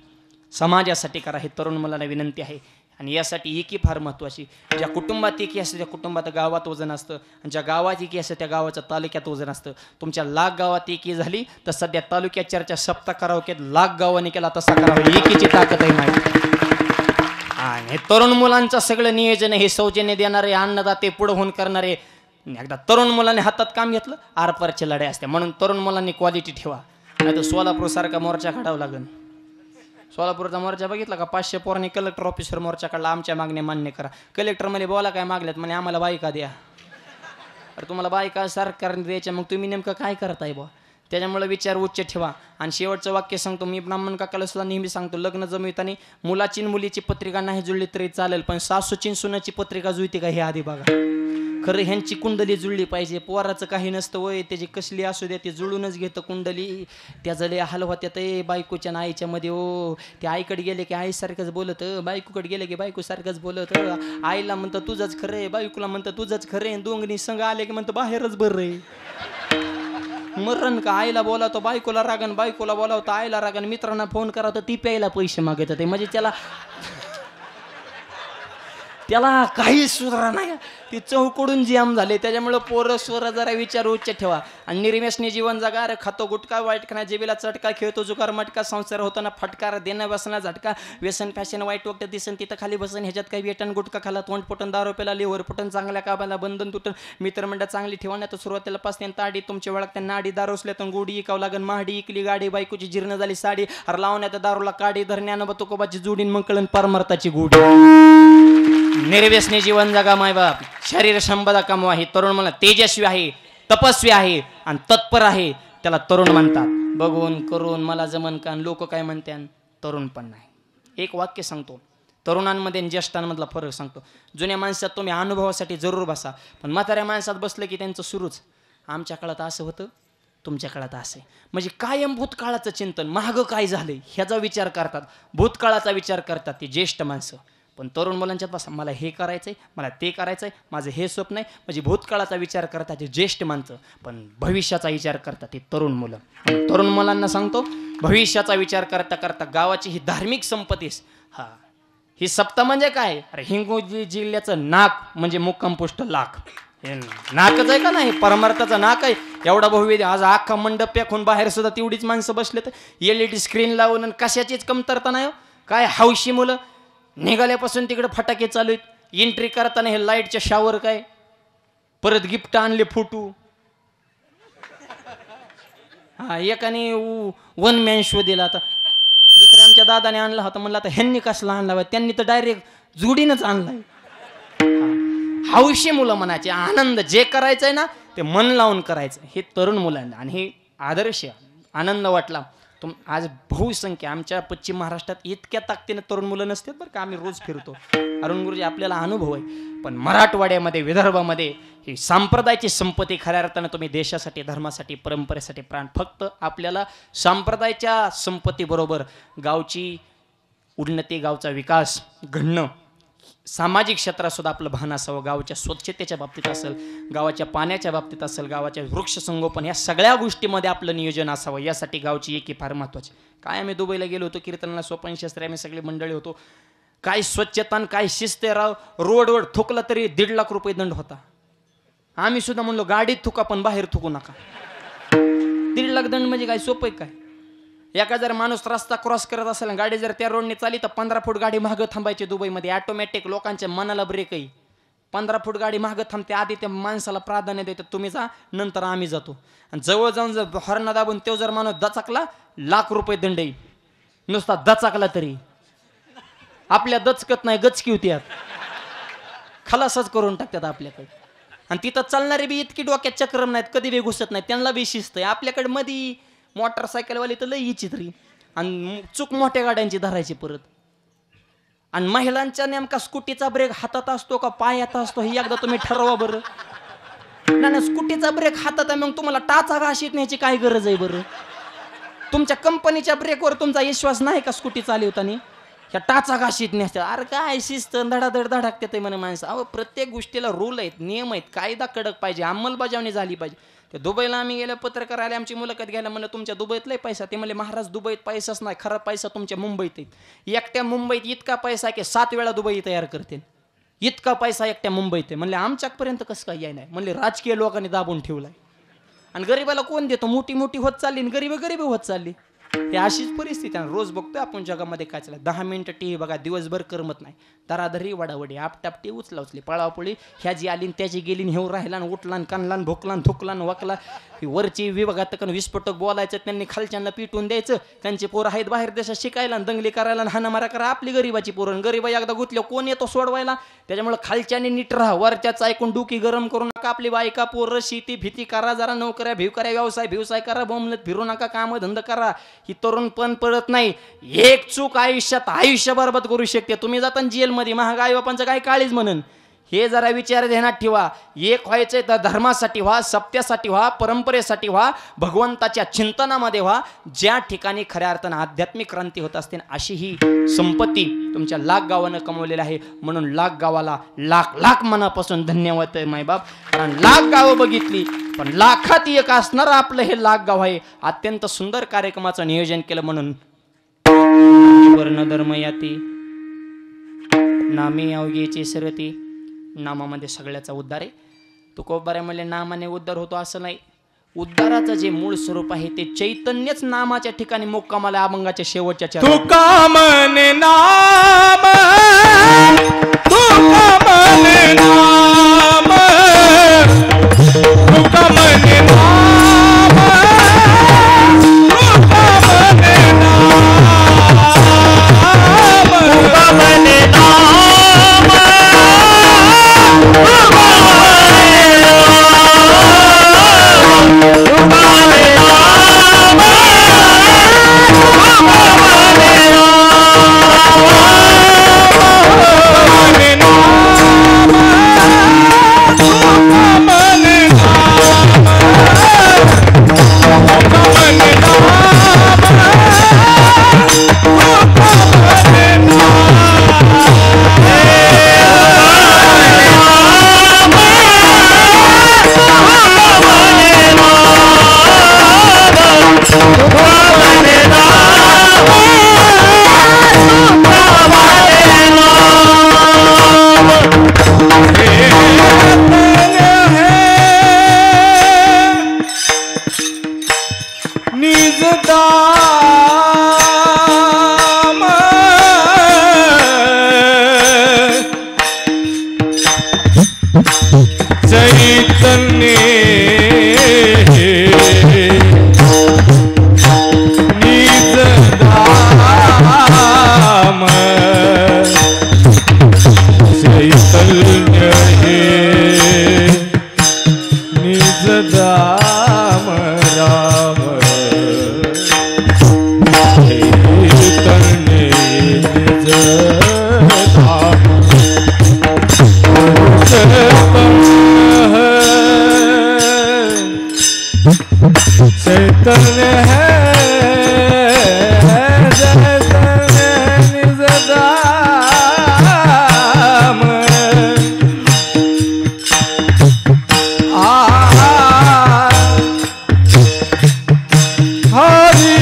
समाजासाठी करा. हे तरुण मुलांना विनंती आहे. आणि यासाठी एकी फार महत्त्वाची. ज्या कुटुंबात एकी असते त्या कुटुंबात गावात वजन असतं, आणि ज्या गावात एकी असतं त्या गावाचं तालुक्यात वजन असतं. तुमच्या लाख गावात एकी झाली तर सध्या तालुक्यात चर्चा सप्ताह करावं की लाख गावाने केला तसा करावं. एकीची ताकद आहे माहिती. आणि हे तरुण मुलांचं सगळं नियोजन, हे सौजन्य देणारे, अन्नदाते, पुढे होऊन करणारे. एकदा तरुण मुलांनी हातात काम घेतलं, आरपारचे लढाई असते. म्हणून तरुण मुलांनी क्वालिटी ठेवा, नाही तर सोलापूर सारखा मोर्चा काढावा लागेल. सोलापूरचा मोर्चा बघितला का? 500 पोरांनी कलेक्टर ऑफिसवर मोर्चा काढला. आमच्या मागण्या मान्य करा. कलेक्टर मध्ये बोला काय मागल्यात म्हणे, आम्हाला बायका द्या. अरे तुम्हाला बायका सरकारने द्यायच्या, मग तुम्ही नेमकं काय करताय बुवा? त्याच्यामुळे विचार उच्च ठेवा. आणि शेवटचं वाक्य सांगतो मी, ब्राह्मण काकाला सुद्धा नेहमी सांगतो, लग्न जमविताना मुलाची मुलीची पत्रिका नाही जुळली तरी चालेल, पण सासूची सुनाची पत्रिका जुळते का हे आधी बघा. खरं ह्यांची कुंडली जुळली पाहिजे. पोराचं काही नसतं वय, त्याची कसली असू द्या, ते जुळूनच घेतं कुंडली. त्याचं लय हाल होत्यात बायकोच्या आईच्या मध्ये. ओ ते आईकडे गेले की आईसारखंच बोलत, बायकोकडे गेले की बायकोसारखंच बोलत. आईला म्हणतं तुझंच खरं आहे, बायकोला म्हणतं तुझंच खरं आहे. दोंगणी संघ आले की म्हणतं बाहेरच बरं आहे. मरण का? आईला बोलावतो बायकोला रागन, बायकोला बोलावतो आईला रागन, मित्रांना फोन करावं तर ती प्यायला पैसे मागत होते. म्हणजे त्याला काही सुधारा नाही. ती चौकडून जाम झाले. त्याच्यामुळे पोरं स्वर जरा विचार उच्च ठेवा आणि निर्व्यसनी जीवन जगा. रे खातो गुटका, वाईट खाना, जेबीला चटका, खेळतो जुगार मटका, संसार होताना फटकार, देणं बसना झटका, व्यसन फॅशन वाईट वक्त दिसन तिथं खाली बसन. ह्याच्यात काही वेटन गुटका खाला, तोंड पटन, दारू पेला, लिव्हर पटन, चांगल्या काबाला बंधन तुटन, मित्रमंडळ चांगली ठेवण्यात सुरुवातीला पासते ताडी तुमची ओळख त्यांना आडी, दारू असल्या गोडी इकावं लागन, महाडी इकली गाडी, बायकोची जीर्ण झाली साडी, अरे लावण्यात दारूला काडी, धरण्यानं बतुकोबाची जोडीन मग कळण परमार्थाची गोडी. निर्व्यसनी जीवन जगा मायबाप. शरीर संपदा कमवा. हे तरुण मला तेजस्वी आहे, तपस्वी आहे आणि तत्पर आहे, त्याला तरुण म्हणतात. बघून करून मला जमन का? लोक काय म्हणतात? तरुण पण नाही. एक वाक्य सांगतो, तरुणांमध्ये आणि ज्येष्ठांमधला फरक सांगतो. जुन्या माणसात तुम्ही अनुभवासाठी जरूर बसा, पण म्हाताऱ्या माणसात बसलं की त्यांचं सुरूच, आमच्या काळात असं होतं, तुमच्या काळात असं आहे. म्हणजे कायम भूतकाळाचं चिंतन, मागं काय झालंय ह्याचा विचार करतात, भूतकाळाचा विचार करतात ती ज्येष्ठ माणसं. पण तरुण मुलांच्यात बसा, मला हे करायचंय, मला ते करायचंय, माझं हे स्वप्न आहे. म्हणजे भूतकाळाचा विचार करतात ते ज्येष्ठ माणसं, पण भविष्याचा विचार करतात ते तरुण मुलं. तरुण मुलांना सांगतो, भविष्याचा विचार करता करता गावाची ही धार्मिक संपत्ती, हा ही सप्ता म्हणजे काय, अरे हिंगोली जिल्ह्याचं नाक म्हणजे मुक्काम पोस्ट लाख, हे नाकच आहे का नाही, परमार्थाचं नाक आहे. एवढा बहुवेद आज अख्खा मंडप फेकून बाहेर सुद्धा तेवढीच माणसं बसले, तर LED स्क्रीन लावून आणि कशाचीच कमतरता नाही. काय हौशी मुलं निघाल्यापासून तिकडे फटाके चालू आहेत, एंट्री करताना हे लाईटच्या शावर, काय परत गिफ्ट आणले फोटो. हा एकाने 1 मॅन शो दिला, आता दुसऱ्या आमच्या दादाने आणला होता, म्हणलं आता ह्यांनी कसला आणला, त्यांनी तर डायरेक्ट जोडीनच आणलाय. हौशी मुलं म्हणायचे, आनंद जे करायचंय ना ते मन लावून करायचं, हे तरुण मुलांना. आणि हे आदर्श आनंद वाटला. आज बहुसंख्य आमच्या पश्चिम महाराष्ट्रात इतक्या ताकदीने तरुण मुलं नसतात बरं का, आम्ही रोज फिरतो. अरुण गुरुजी आपल्याला अनुभव आहे, पण मराठवाड्यामध्ये विदर्भामध्ये ही सांप्रदायाची संपत्ती खऱ्या अर्थानं तुम्ही देशासाठी, धर्मासाठी, परंपरेसाठी प्राण, फक्त आपल्याला संप्रदायाच्या संपत्तीबरोबर गावची उन्नती, गावचा विकास घडणं, सामाजिक क्षेत्रात सुद्धा आपलं भान असावं. गावाच्या स्वच्छतेच्या बाबतीत असेल, गावाच्या पाण्याच्या बाबतीत असेल, गावाच्या वृक्ष संगोपन, या सगळ्या गोष्टीमध्ये आपलं नियोजन असावं. यासाठी गावची एकी फार महत्वाची. काय आम्ही दुबईला गेलो होतो कीर्तनाला, सोपान शास्त्री आम्ही सगळी मंडळी होतो. काय स्वच्छता, काय शिस्त राव, रोडवर थुकला तरी 1.5 लाख रुपये दंड होता. आम्ही सुद्धा म्हणलो गाडीत थुका पण बाहेर थुकू नका. 1.5 लाख दंड म्हणजे काय सोपं आहे काय. एका जर माणूस रस्ता क्रॉस करत असेल, गाडी जर त्या रोडने चाली तर 15 फूट गाडी मागं थांबायची. दुबईमध्ये ऑटोमॅटिक लोकांच्या मनाला ब्रेक आहे, 15 फूट गाडी मागं थांबते, आधी त्या माणसाला प्राधान्य देतात, तुम्ही जा नंतर आम्ही जातो. आणि जवळ जाऊन जर हॉर्न दाबून तो जर माणूस दचाकला, लाख रुपये दंड येईल. नुसता दचाकला तरी आपल्या दचकत नाही, गचकी होती, खलासच करून टाकतात आपल्याकडे. आणि तिथं चालणारे बी इतकी डोक्यात चक्रम नाहीत, कधी बी घुसत नाही, त्यांना बी शिस्त आहे. आपल्याकडे मध्ये मोटरसायकलवाली तर लई चित्री, आणि चूक मोठ्या गाड्यांची धरायची परत. आणि महिलांच्या नेमका स्कूटीचा ब्रेक हातात असतो का पायात असतो हे एकदा तुम्ही ठरवा बरं. नाही स्कूटीचा ब्रेक हातात आहे, मग तुम्हाला टाचा घाशीत न्यायची काय गरज आहे बरं. तुमच्या कंपनीच्या ब्रेकवर तुमचा विश्वास नाही का स्कूटी चालवताना, ह्या टाचा घाशीत न्यायच्या. अरे काय शिस्त, धडाधड धडाकते म्हणे माणसं. अहो प्रत्येक गोष्टीला रूल आहेत, नियम आहेत, कायदा कडक पाहिजे, अंमलबजावणी झाली पाहिजे. ते दुबईला आम्ही गेलो, पत्रकार आले आमची मुलाखत घ्यायला, म्हणलं तुमच्या दुबईत लय पैसा. ते म्हणले महाराज दुबईत पैसाच नाही, खरा पैसा तुमच्या मुंबईत आहे. एकट्या मुंबईत इतका पैसा आहे की 7 वेळा दुबई तयार करते, इतका पैसा एकट्या मुंबईत आहे. म्हणले आमच्यापर्यंत कसं काय याय नाही. म्हणले राजकीय लोकांनी दाबून ठेवलाय, आणि गरीबाला कोण देतो. मोठी मोठी होत चालली, गरीब होत चालली. हे अशीच परिस्थिती आहे. रोज बघतोय आपण जगामध्ये काय चाललं. 10 मिनिटं टीव्ही बघा, दिवसभर करमत नाही. दरादरी वडावडी, आपटापटी, उचला पळापळी, ह्या जी आली त्याची गेली, हेव राहिला, उठला, कानला, भोकला, थुकला, वकला. वरची विभागात तर विस्फोटक बोलायचं, त्यांनी खालच्यांना पिटून द्यायचं. त्यांची पोरं आहेत बाहेर देशात शिकायला, दंगली करायला, हाणामारा करा. आपली गरीबाची पोरं, गरीबा एकदा गुतल्या कोण येतो सोडवायला. त्याच्यामुळे खालच्याने नीट राहा, वरच्याच ऐकून डुकी गरम करू नका. आपली बायका पोरं शेती भीती करा, जरा नोकऱ्या भिवकऱ्या, व्यवसाय करा, बोंबलत फिरू नका, काम धंद करा. ही तरुण पण पडत नाही. एक चूक आयुष्यात आयुष्य बरबाद करू शकते. तुम्ही जाता जेलमध्ये, महाग आई बापांचं काय काळीच म्हणून. हे जरा विचार ध्यानात ठेवा. एक व्हायचंय तर धर्मासाठी व्हा, सत्यासाठी व्हा, परंपरेसाठी व्हा, भगवंताच्या चिंतनामध्ये व्हा. ज्या ठिकाणी खऱ्या अर्थानं आध्यात्मिक क्रांती होत असते, अशी ही संपत्ती तुमच्या लाख गावानं कमवलेली आहे. म्हणून लाख गावाला लाख मनापासून धन्यवाद मायबाप. कारण लाख गावं बघितली, पण लाखात एक असणारं आपलं हे लाख गाव आहे. अत्यंत सुंदर कार्यक्रमाचं नियोजन केलं. म्हणून वर्ण धर्म याती नामी अवघेची सरती, नामामध्ये सगळ्याचा उद्धार आहे. तुकोबारे म्हणले नामाने उद्धार होतो असं नाही. उद्धाराचं जे मूळ स्वरूप आहे ते चैतन्यच नामाच्या ठिकाणी मुक्कामाला अभंगाच्या शेवटच्या चरणी. तुका म्हणे नाम, तुका म्हणे नाम, तुका म्हणे नाम, तुका म्हणे नाम, तुका म्हणे नाम. निज धाम चैतन्य निज धाम चैतन्य निज धाम राम चैतन्य निज धाम चैतन्य है चैतन्य निज धाम हरि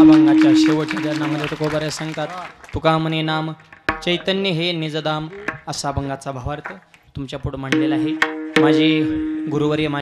अभंगाच्या शेवटच्या चरणामध्ये तुकोबारे सांगतात, तुका म्हणे नाम चैतन्य हे निजदाम, असा अभंगाचा भावार्थ तुमच्या पुढे मांडलेला आहे. माझे गुरुवर्य